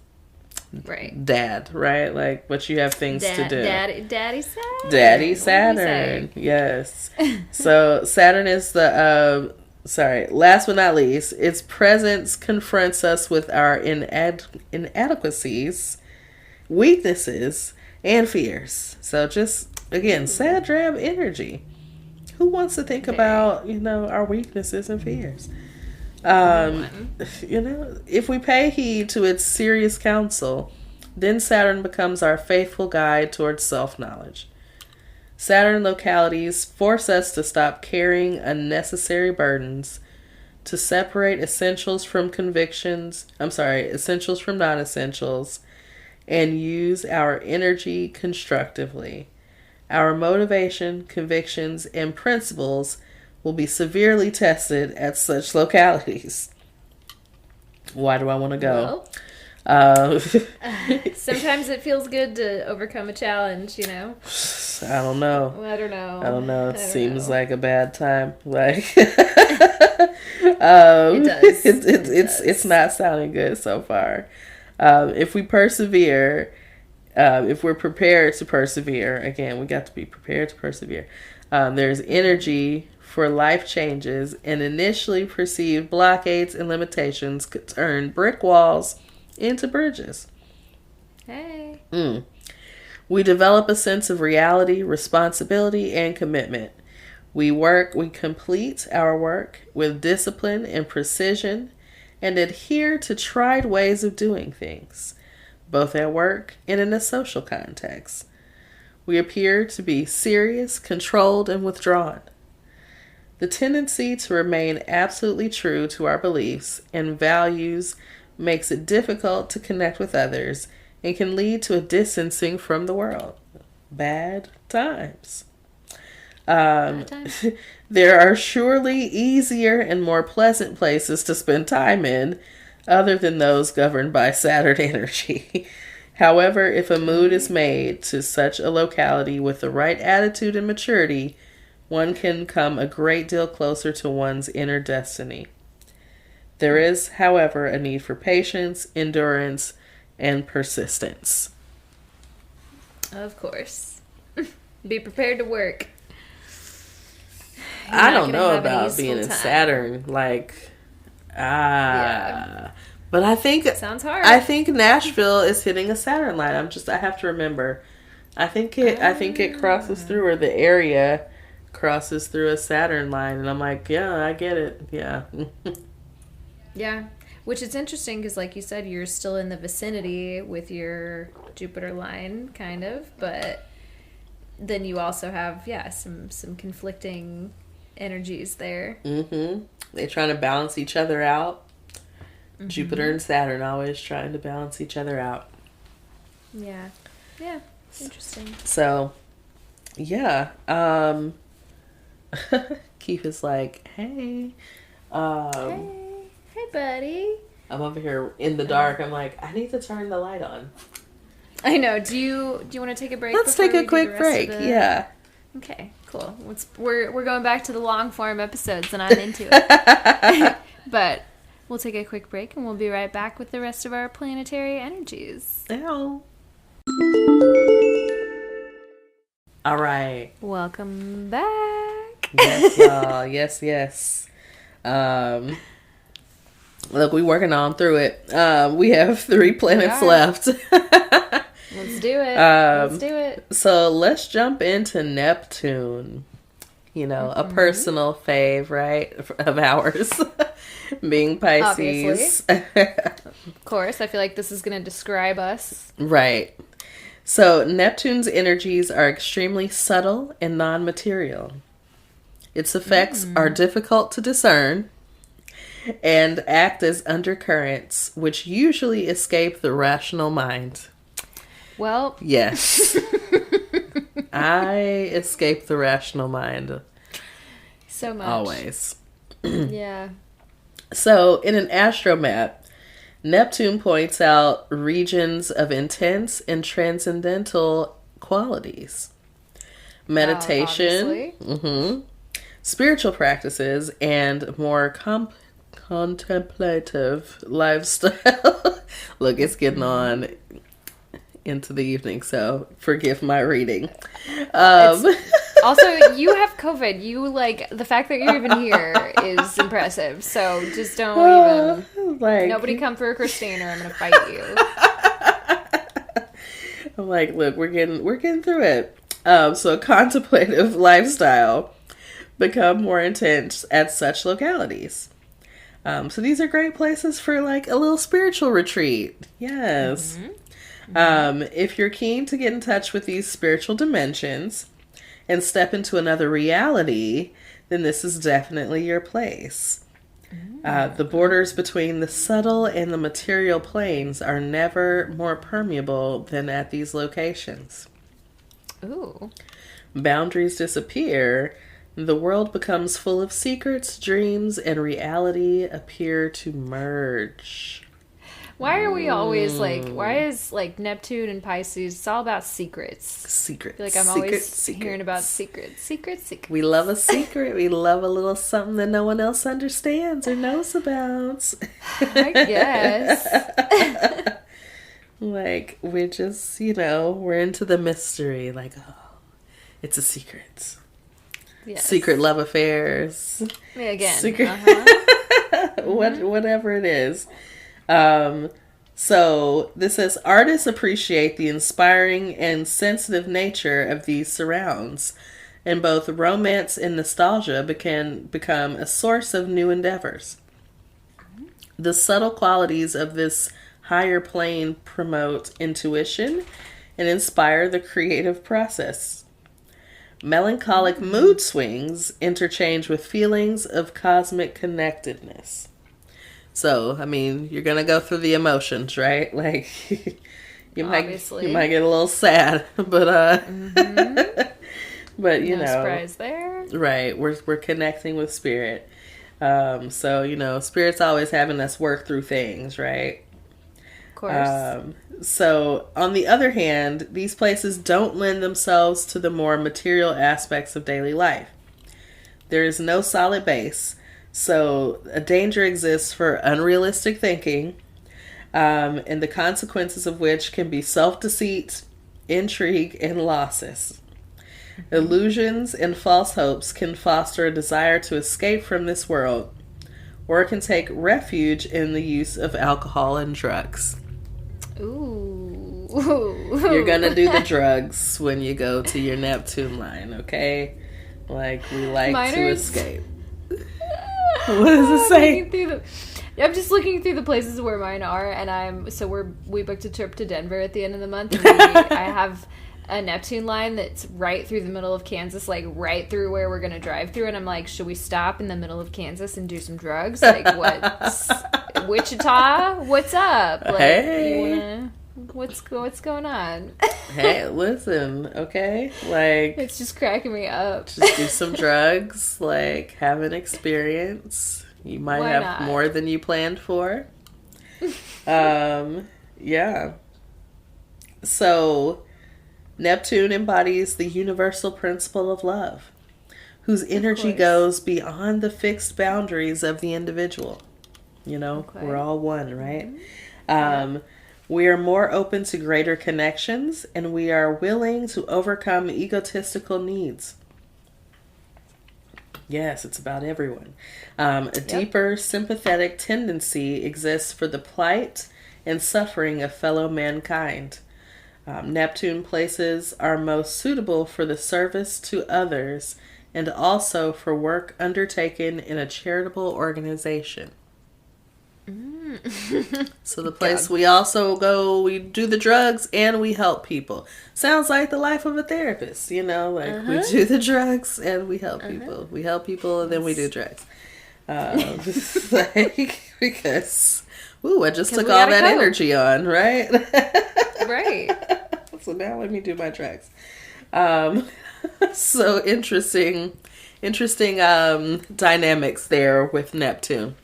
Right. Dad, right? Like, but you have things to do. Daddy Saturn. Daddy Saturn. Yes. So Saturn is the, last but not least, its presence confronts us with our inadequacies, weaknesses, and fears. So just, again, Sadrab energy. Who wants to think about, you know, our weaknesses and fears? You know, if we pay heed to its serious counsel, then Saturn becomes our faithful guide towards self-knowledge. Saturn localities force us to stop carrying unnecessary burdens, to separate essentials from essentials from non-essentials, and use our energy constructively. Our motivation, convictions, and principles will be severely tested at such localities. Why do I want to go? Well, sometimes it feels good to overcome a challenge, you know? I don't know. I don't know. It seems like a bad time. Like, it does. It's not sounding good so far. If we persevere, if we're prepared to persevere, again, we got to be prepared to persevere. There's energy for life changes, and initially perceived blockades and limitations could turn brick walls into bridges. Hey. We develop a sense of reality, responsibility, and commitment. We complete our work with discipline and precision, and adhere to tried ways of doing things, both at work and in a social context. We appear to be serious, controlled, and withdrawn. The tendency to remain absolutely true to our beliefs and values makes it difficult to connect with others and can lead to a distancing from the world. Bad times. There are surely easier and more pleasant places to spend time in other than those governed by Saturn energy. However, if a move is made to such a locality with the right attitude and maturity, one can come a great deal closer to one's inner destiny. There is, however, a need for patience, endurance, and persistence. Of course. Be prepared to work. I don't know about being in Saturn. Like, yeah. But I think sounds hard. I think Nashville is hitting a Saturn line. I have to remember. I think it crosses through, or the area. crosses through a Saturn line, and I'm like, yeah, I get it. Yeah. Yeah. Which is interesting because, like you said, you're still in the vicinity with your Jupiter line, kind of, but then you also have, some conflicting energies there. Mm-hmm. They're trying to balance each other out. Mm-hmm. Jupiter and Saturn always trying to balance each other out. Yeah. Yeah. Interesting. So, yeah. Keith is like, hey. Hey, buddy. I'm over here in the dark. I'm like, I need to turn the light on. I know. Do you want to take a break? Let's take a quick break. Yeah. Okay, cool. We're going back to the long form episodes, and I'm into it. But we'll take a quick break, and we'll be right back with the rest of our planetary energies. Ow. All right. Welcome back. Yes, y'all. Yes. Look, we're working on through it. We have 3 planets left. Let's do it. So let's jump into Neptune. You know, a personal fave, right, of ours. Being Pisces. Of course. I feel like this is going to describe us. Right. So Neptune's energies are extremely subtle and non-material. Its effects are difficult to discern and act as undercurrents, which usually escape the rational mind. Well, yes. I escape the rational mind. So much. Always. Yeah. So, in an astromap, Neptune points out regions of intense and transcendental qualities. Meditation, spiritual practices, and more contemplative lifestyle. Look, it's getting on into the evening, so forgive my reading. Also, you have COVID. You, like, the fact that you're even here is impressive. So just don't even, nobody come for Christine or I'm going to fight you. I'm like, look, we're getting through it. So a contemplative lifestyle become more intense at such localities. So these are great places for, like, a little spiritual retreat. Yes. If you're keen to get in touch with these spiritual dimensions and step into another reality, then this is definitely your place. The borders between the subtle and the material planes are never more permeable than at these locations. Ooh. Boundaries disappear. The world becomes full of secrets, dreams, and reality appear to merge. Why are we always why is Neptune and Pisces, it's all about secrets? Secrets. I feel like I'm always hearing about secrets. We love a secret. We love a little something that no one else understands or knows about. I guess. Like, we're just, we're into the mystery. Like, oh, it's a secret. Yes. Secret love affairs. Again. Secret. Whatever it is. So this says artists appreciate the inspiring and sensitive nature of these surrounds, and both romance and nostalgia can become a source of new endeavors. The subtle qualities of this higher plane promote intuition and inspire the creative process. Melancholic mood swings interchange with feelings of cosmic connectedness. So, I mean, you're going to go through the emotions, right? Like, you might get a little sad, but, but, no surprise there. Right. We're connecting with spirit. So, spirit's always having us work through things, right? Of course. So, on the other hand, these places don't lend themselves to the more material aspects of daily life. There is no solid base. So a danger exists for unrealistic thinking, and the consequences of which can be self-deceit, intrigue, and losses. Illusions and false hopes can foster a desire to escape from this world, or it can take refuge in the use of alcohol and drugs. Ooh. You're going to do the drugs when you go to your Neptune line, okay? Like, we like to Minors. escape. What does it say? I'm just looking through the places where mine are, and we booked a trip to Denver at the end of the month. And I have a Neptune line that's right through the middle of Kansas, like right through where we're gonna drive through. And I'm like, should we stop in the middle of Kansas and do some drugs? Like, Wichita? What's up? Like, hey, what's going on? Hey, listen, okay? Like, It's just cracking me up. just do some drugs, like, have an experience. You might Why have not? more than you planned for. Yeah. So, Neptune embodies the universal principle of love, whose energy goes beyond the fixed boundaries of the individual. You know, we're all one, right? We are more open to greater connections, and we are willing to overcome egotistical needs. Yes, it's about everyone. A deeper sympathetic tendency exists for the plight and suffering of fellow mankind. Neptune places are most suitable for the service to others and also for work undertaken in a charitable organization. So the place we also go, we do the drugs and we help people. Sounds like the life of a therapist, you know, like we do the drugs and we help people. We help people and then we do drugs. Like, because, I just took all that energy on, right? Right. So now let me do my drugs. So interesting dynamics there with Neptune.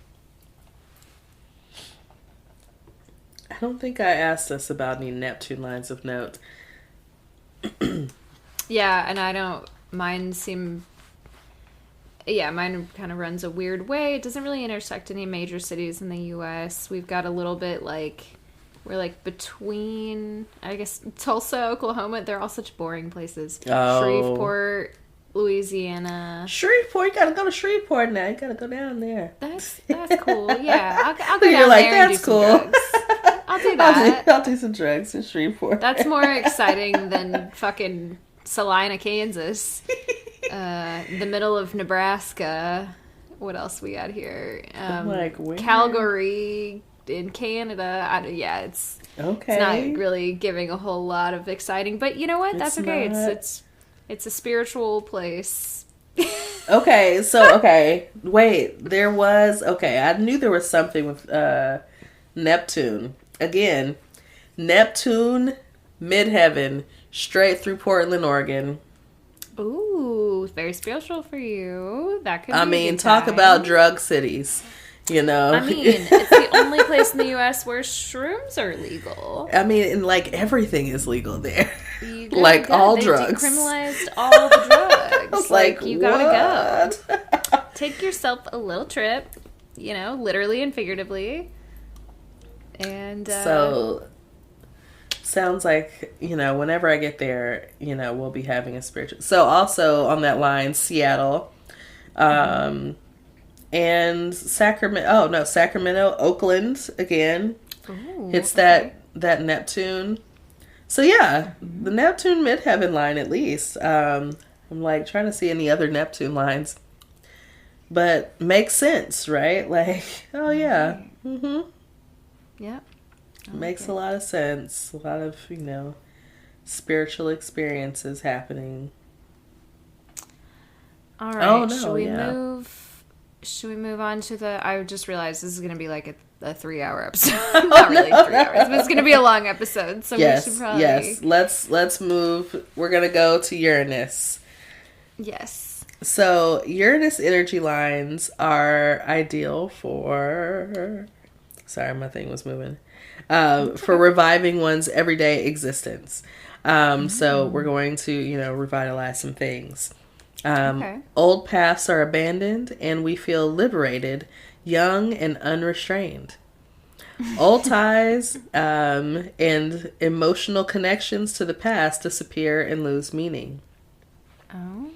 I don't think I asked us about any Neptune lines of note. Yeah, and mine kind of runs a weird way. It doesn't really intersect any major cities in the U.S. We've got a little bit we're like between, I guess, Tulsa, Oklahoma. They're all such boring places. Oh. Shreveport, Louisiana. Shreveport, you gotta go to Shreveport now. You gotta go down there. That's cool. Yeah, I'll go You're down like, there and do that's some cool. drugs. I'll do that. I'll do some drugs in Shreveport. That's more exciting than fucking Salina, Kansas. The middle of Nebraska. What else we got here? Like where? Calgary in Canada. It's not really giving a whole lot of exciting. But you know what? That's okay. It's a spiritual place. Okay, wait. I knew there was something with Neptune. Again, Neptune, midheaven, straight through Portland, Oregon. Ooh, very spiritual for you. That could be I mean, talk about drug cities, you know. I mean, it's the only place in the U.S. where shrooms are legal. I mean, and like everything is legal there. Like all they drugs. Decriminalized all the drugs. Like you gotta go. Take yourself a little trip, you know, literally and figuratively. And so sounds like, you know, whenever I get there, you know, we'll be having a spiritual. So also on that line, Seattle, and Sacramento, Oakland again. Ooh, hits that Neptune. So yeah, the Neptune midheaven line at least. I'm like trying to see any other Neptune lines, but makes sense, right? Like, oh yeah, yeah, makes a lot of sense. A lot of, you know, spiritual experiences happening. All right, should we move on to the... I just realized this is going to be like a 3-hour episode. Not really 3 hours, but it's going to be a long episode, so we should probably... Yes, let's move. We're going to go to Uranus. Yes. So, Uranus energy lines are ideal for... Sorry, my thing was moving. For reviving one's everyday existence. So, we're going to, you know, revitalize some things. Old paths are abandoned and we feel liberated, young and unrestrained. Old ties and emotional connections to the past disappear and lose meaning. Oh.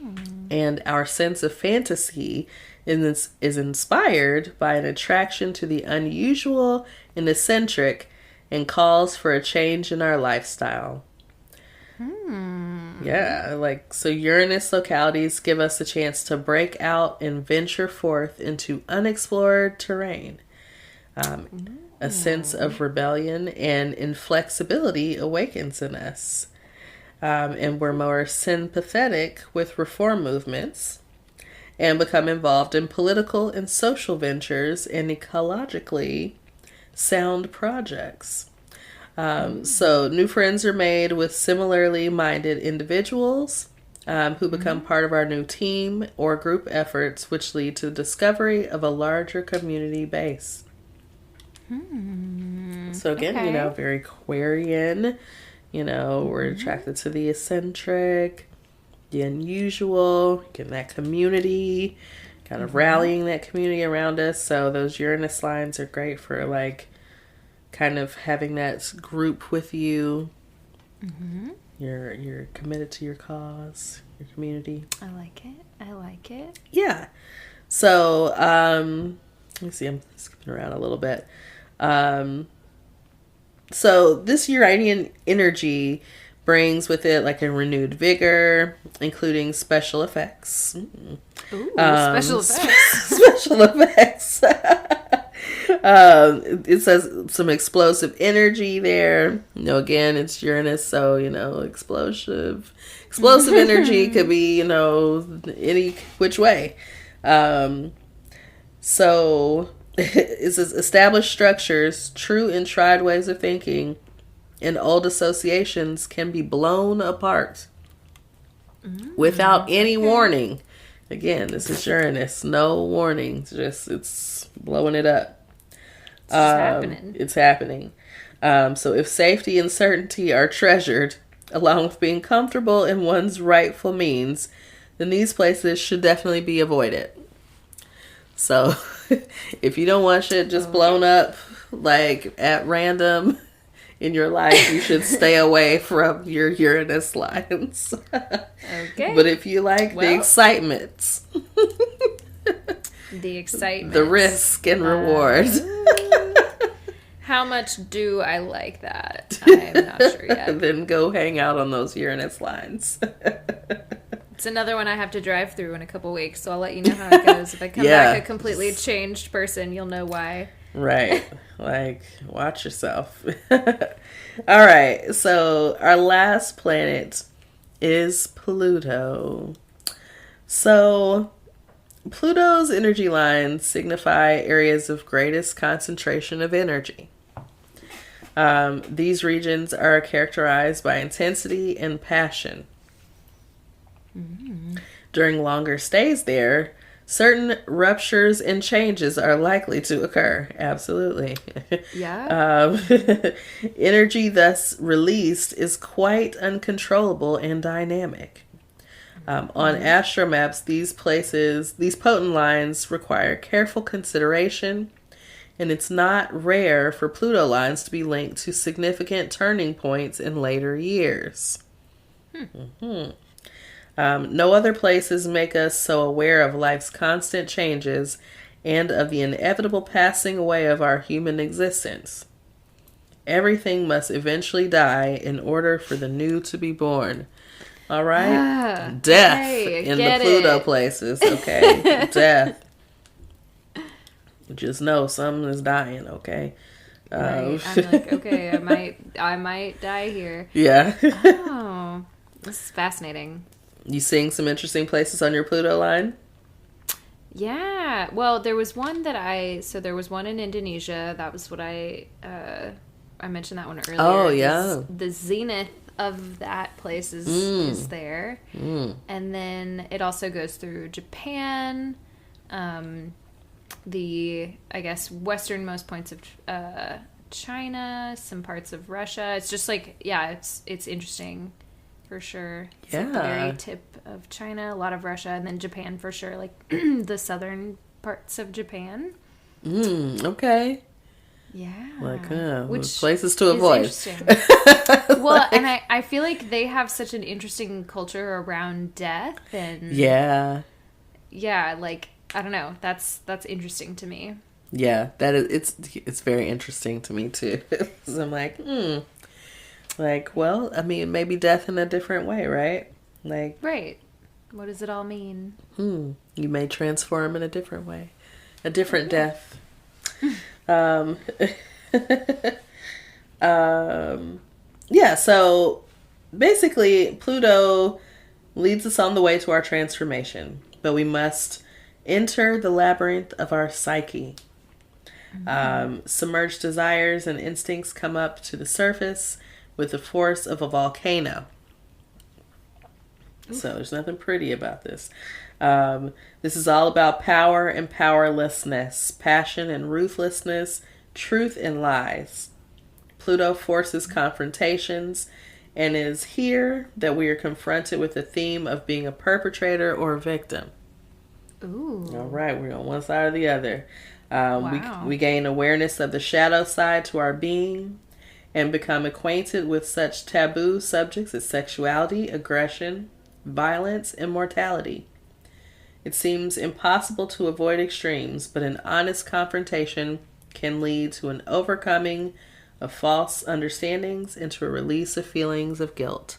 And our sense of fantasy is inspired by an attraction to the unusual and eccentric and calls for a change in our lifestyle. Yeah, like, so Uranus localities give us a chance to break out and venture forth into unexplored terrain. A sense of rebellion and inflexibility awakens in us. And we're more sympathetic with reform movements and become involved in political and social ventures and ecologically sound projects. So new friends are made with similarly minded individuals who become part of our new team or group efforts, which lead to the discovery of a larger community base. So again, very Aquarian. We're attracted to the eccentric, the unusual, getting that community, kind of rallying that community around us. So those Uranus lines are great for like kind of having that group with you. You're committed to your cause, your community. I like it. Yeah. So let me see, I'm skipping around a little bit. So this Uranian energy brings with it like a renewed vigor, including special effects. Ooh, special effects. Special effects. It says some explosive energy there. Again, it's Uranus, so explosive energy could be any which way. So it says established structures, true and tried ways of thinking, and old associations can be blown apart without any warning. Again, this is Uranus. No warning. It's blowing it up. It's happening. It's happening. So if safety and certainty are treasured, along with being comfortable in one's rightful means, then these places should definitely be avoided. So if you don't want shit just blown up like at random in your life, you should stay away from your Uranus lines. Okay. But if you like the excitement, the risk and reward. How much do I like that? I'm not sure yet. Then go hang out on those Uranus lines. It's another one I have to drive through in a couple weeks, so I'll let you know how it goes. If I come back a completely changed person, you'll know why. Right. Like, watch yourself. All right. So our last planet is Pluto. So Pluto's energy lines signify areas of greatest concentration of energy. These regions are characterized by intensity and passion. During longer stays there, certain ruptures and changes are likely to occur. Absolutely. Yeah. Energy thus released is quite uncontrollable and dynamic. On astromaps, these potent lines require careful consideration, and it's not rare for Pluto lines to be linked to significant turning points in later years. No other places make us so aware of life's constant changes and of the inevitable passing away of our human existence. Everything must eventually die in order for the new to be born. All right? Death in the Pluto places. Okay? Death. Just know something is dying, okay? Right. I'm like, okay, I might die here. Yeah. Oh, this is fascinating. You seeing some interesting places on your Pluto line? Yeah. Well, there was one there was one in Indonesia. That was what I mentioned that one earlier. Oh, yeah. The zenith of that place is there. And then it also goes through Japan, the, I guess, westernmost points of China, some parts of Russia. It's just like, it's interesting. For sure. It's like the very tip of China, a lot of Russia, and then Japan for sure, like the southern parts of Japan. Okay. Yeah. Like, which places to avoid. Interesting. Well, and I feel like they have such an interesting culture around death and yeah, like, I don't know, that's interesting to me. Yeah, that is, it's very interesting to me too. 'Cause I'm like, Like, well, I mean, maybe death in a different way, right? Like, right. What does it all mean? You may transform in a different way. A different death. um, yeah, so basically, Pluto leads us on the way to our transformation, but we must enter the labyrinth of our psyche. Submerged desires and instincts come up to the surface with the force of a volcano. So there's nothing pretty about this. This is all about power and powerlessness, passion and ruthlessness, truth and lies. Pluto forces confrontations, and it is here that we are confronted with the theme of being a perpetrator or a victim. Ooh. All right, we're on one side or the other. Wow. We gain awareness of the shadow side to our being and become acquainted with such taboo subjects as sexuality, aggression, violence, and mortality. It seems impossible to avoid extremes, but an honest confrontation can lead to an overcoming of false understandings and to a release of feelings of guilt.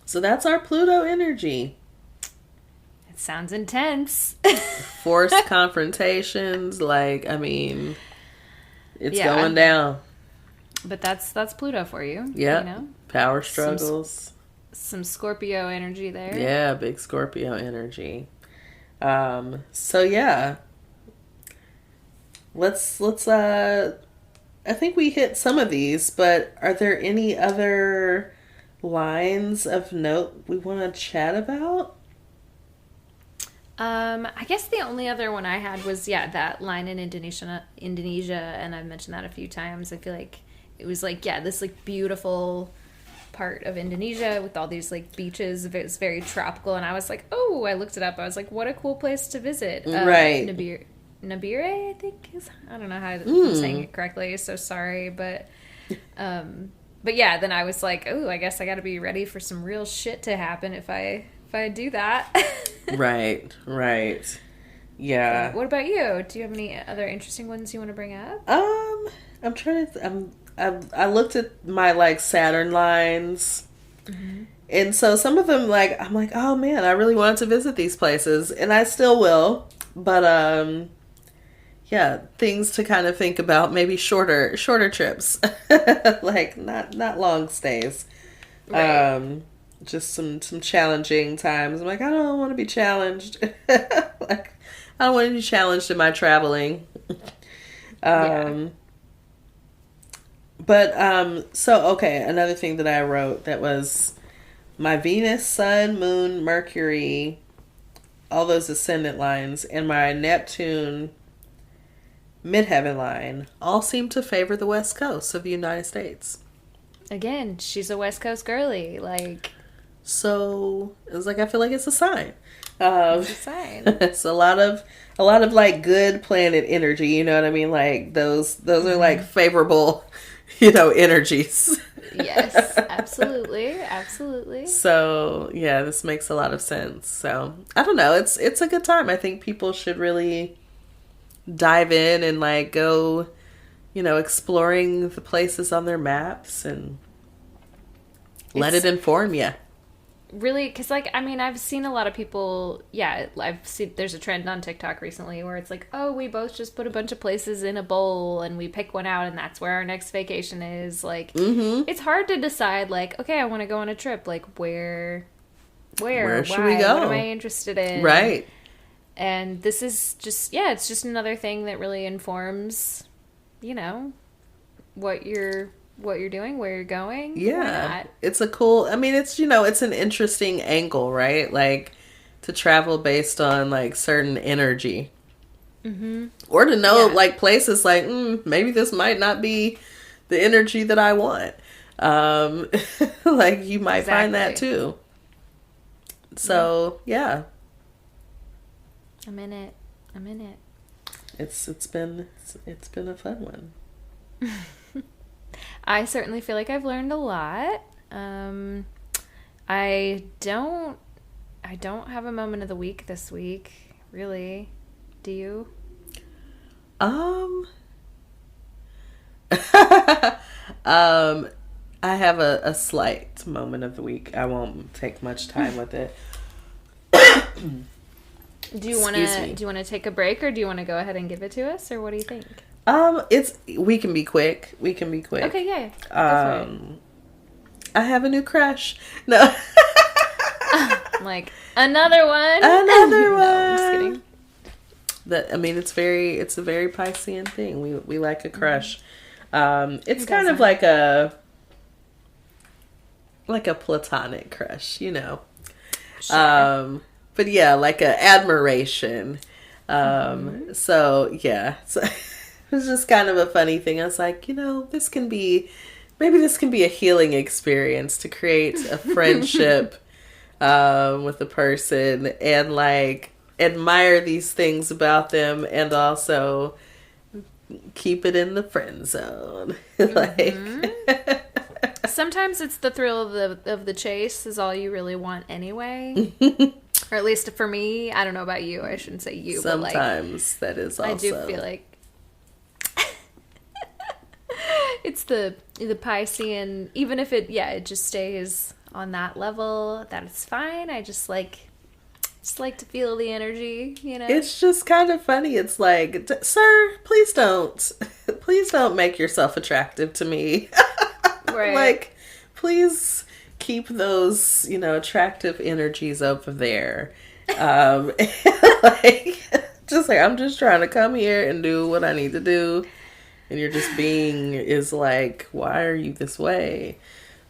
So that's our Pluto energy. Sounds intense. Forced confrontations, like, I mean, it's going down. But that's Pluto for you. Yeah. You know? Power struggles. Some Scorpio energy there. Yeah, big Scorpio energy. So yeah. Let's I think we hit some of these, but are there any other lines of note we want to chat about? I guess the only other one I had was, that line in Indonesia, and I've mentioned that a few times. I feel like it was like, this like beautiful part of Indonesia with all these like beaches. It's very tropical, and I was like, oh, I looked it up. I was like, what a cool place to visit. Right. Nabire, I think is. I don't know how I'm saying it correctly, so sorry, but yeah, then I was like, oh, I guess I got to be ready for some real shit to happen if I do that. Right. Yeah. What about you? Do you have any other interesting ones you want to bring up? I'm trying to. I looked at my like Saturn lines, and so some of them like I'm like, oh man, I really wanted to visit these places, and I still will. But yeah, things to kind of think about. Maybe shorter trips, like not long stays. Right. Just some challenging times. I'm like, I don't want to be challenged. Like, I don't want to be challenged in my traveling. But, so, okay, another thing that I wrote that was my Venus, Sun, Moon, Mercury, all those ascendant lines, and my Neptune midheaven line all seem to favor the West Coast of the United States. Again, she's a West Coast girly, like... So it was like, I feel like it's a sign. It's a sign. It's a lot of like good planet energy. You know what I mean? Like those are like favorable, energies. Yes, absolutely. So yeah, this makes a lot of sense. So I don't know. It's a good time. I think people should really dive in and like go, exploring the places on their maps and let it inform you. Really, because, like, I mean, I've seen a lot of people, I've seen, there's a trend on TikTok recently where it's like, oh, we both just put a bunch of places in a bowl and we pick one out and that's where our next vacation is. Like, It's hard to decide, like, okay, I want to go on a trip. Like, where should we go? What am I interested in? Right. And this is just, it's just another thing that really informs, what you're doing, where you're going. Yeah. It's a cool, I mean, it's, it's an interesting angle, right? Like to travel based on like certain energy. Or to know like places like, maybe this might not be the energy that I want. Like you might find that too. So yeah. I'm in it. It's been a fun one. I certainly feel like I've learned a lot. I don't have a moment of the week this week, really. Do you? I have a slight moment of the week. I won't take much time with it. Do you want to take a break, or do you want to go ahead and give it to us, or what do you think? We can be quick. Okay, yeah. Go for it. I have a new crush. No. Like, another one. Another one. No, I'm just kidding. It's a very Piscean thing. We like a crush. It's kind of like a platonic crush, you know. Sure. But yeah, like a admiration. So yeah, so it was just kind of a funny thing. I was like, you know, this can be a healing experience to create a friendship with a person and like admire these things about them and also keep it in the friend zone. Like sometimes it's the thrill of the chase is all you really want anyway. Or at least for me, I don't know about you. I shouldn't say you, sometimes but that is also. I do feel like it's the Piscean, even if it just stays on that level, that is fine. I just like to feel the energy, you know? It's just kind of funny. It's like, sir, please don't make yourself attractive to me. Right. Like, please keep those, you know, attractive energies over there. Like, just like, I'm just trying to come here and do what I need to do. And you're just is like, why are you this way?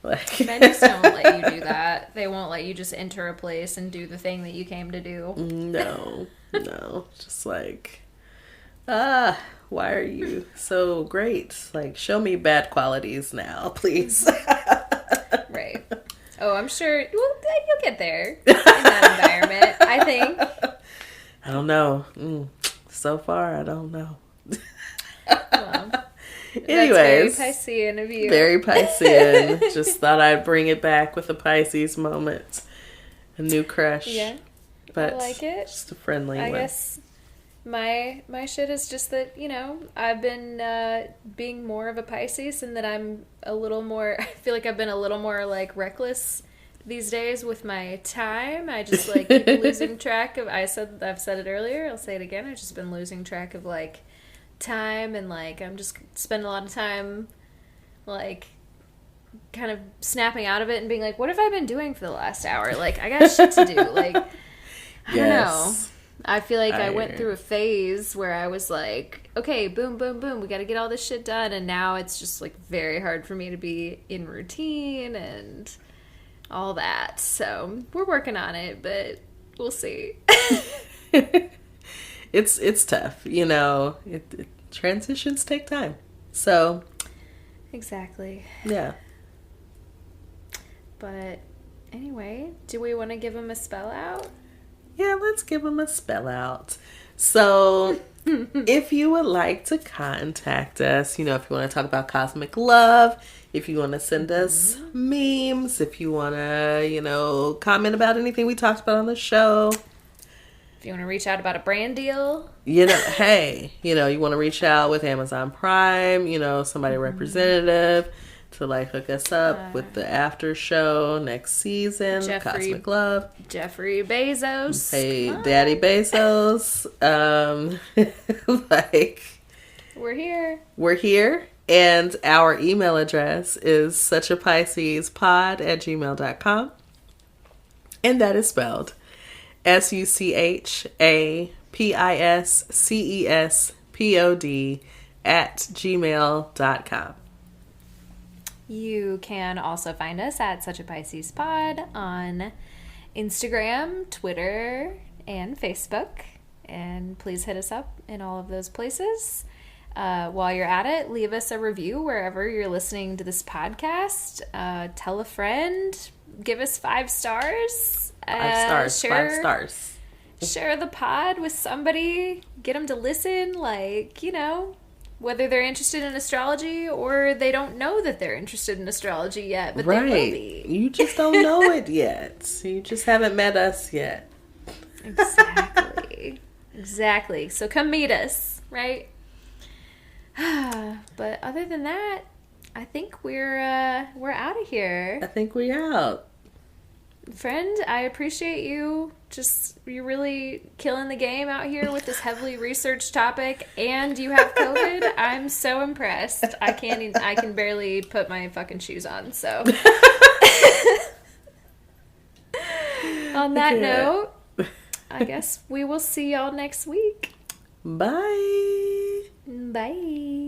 Like, men just don't let you do that. They won't let you just enter a place and do the thing that you came to do. No. Just like, why are you so great? Like, show me bad qualities now, please. Right. Oh, I'm sure you'll get there in that environment, I think. I don't know. So far, I don't know. Well, anyways, that's very Piscean of you. Very Piscean. Just thought I'd bring it back with a Pisces moment. A new crush. Yeah. But I like it. Just a friendly one. I guess my shit is just that, you know, I've been being more of a Pisces, and that I'm a little more, I feel like I've been a little more like reckless these days with my time. I just like keep losing track of, I've said it earlier, I'll say it again, I've just been losing track of like time, and like I'm just spending a lot of time like kind of snapping out of it and being like, what have I been doing for the last hour? Like, I got shit to do. Like, I don't know. I feel like I went through a phase where I was like, okay, boom, boom, boom, we got to get all this shit done. And now it's just like very hard for me to be in routine and all that. So we're working on it, but we'll see. It's tough, you know. Transitions take time. So exactly. Yeah. But anyway, do we want to give them a spell out? Yeah, let's give them a spell out. So if you would like to contact us, you know, if you want to talk about cosmic love, if you want to send us memes, if you want to, you know, comment about anything we talked about on the show. If you want to reach out about a brand deal. You know, hey, you know, you want to reach out with Amazon Prime, you know, somebody representative to like hook us up with the after show next season, Cosmic Love. Jeffrey Bezos. Hey, Daddy Bezos. Like, We're here. And our email address is suchapiscespod@gmail.com. And that is spelled SUCHAPISCESPOD@gmail.com. You can also find us at Such a Pisces Pod on Instagram, Twitter, and Facebook. And please hit us up in all of those places. While you're at it, leave us a review wherever you're listening to this podcast. Tell a friend. Give us 5 stars. 5 stars. Share the pod with somebody. Get them to listen. Like, you know, whether they're interested in astrology or they don't know that they're interested in astrology yet, but they will be. You just don't know it yet. You just haven't met us yet. Exactly. So come meet us, right? But other than that, I think we're out of here. I think we out. Friend, I appreciate you. You're really killing the game out here with this heavily researched topic, and you have COVID. I'm so impressed. I can barely put my fucking shoes on, so. On that note, I guess we will see y'all next week. Bye. Bye.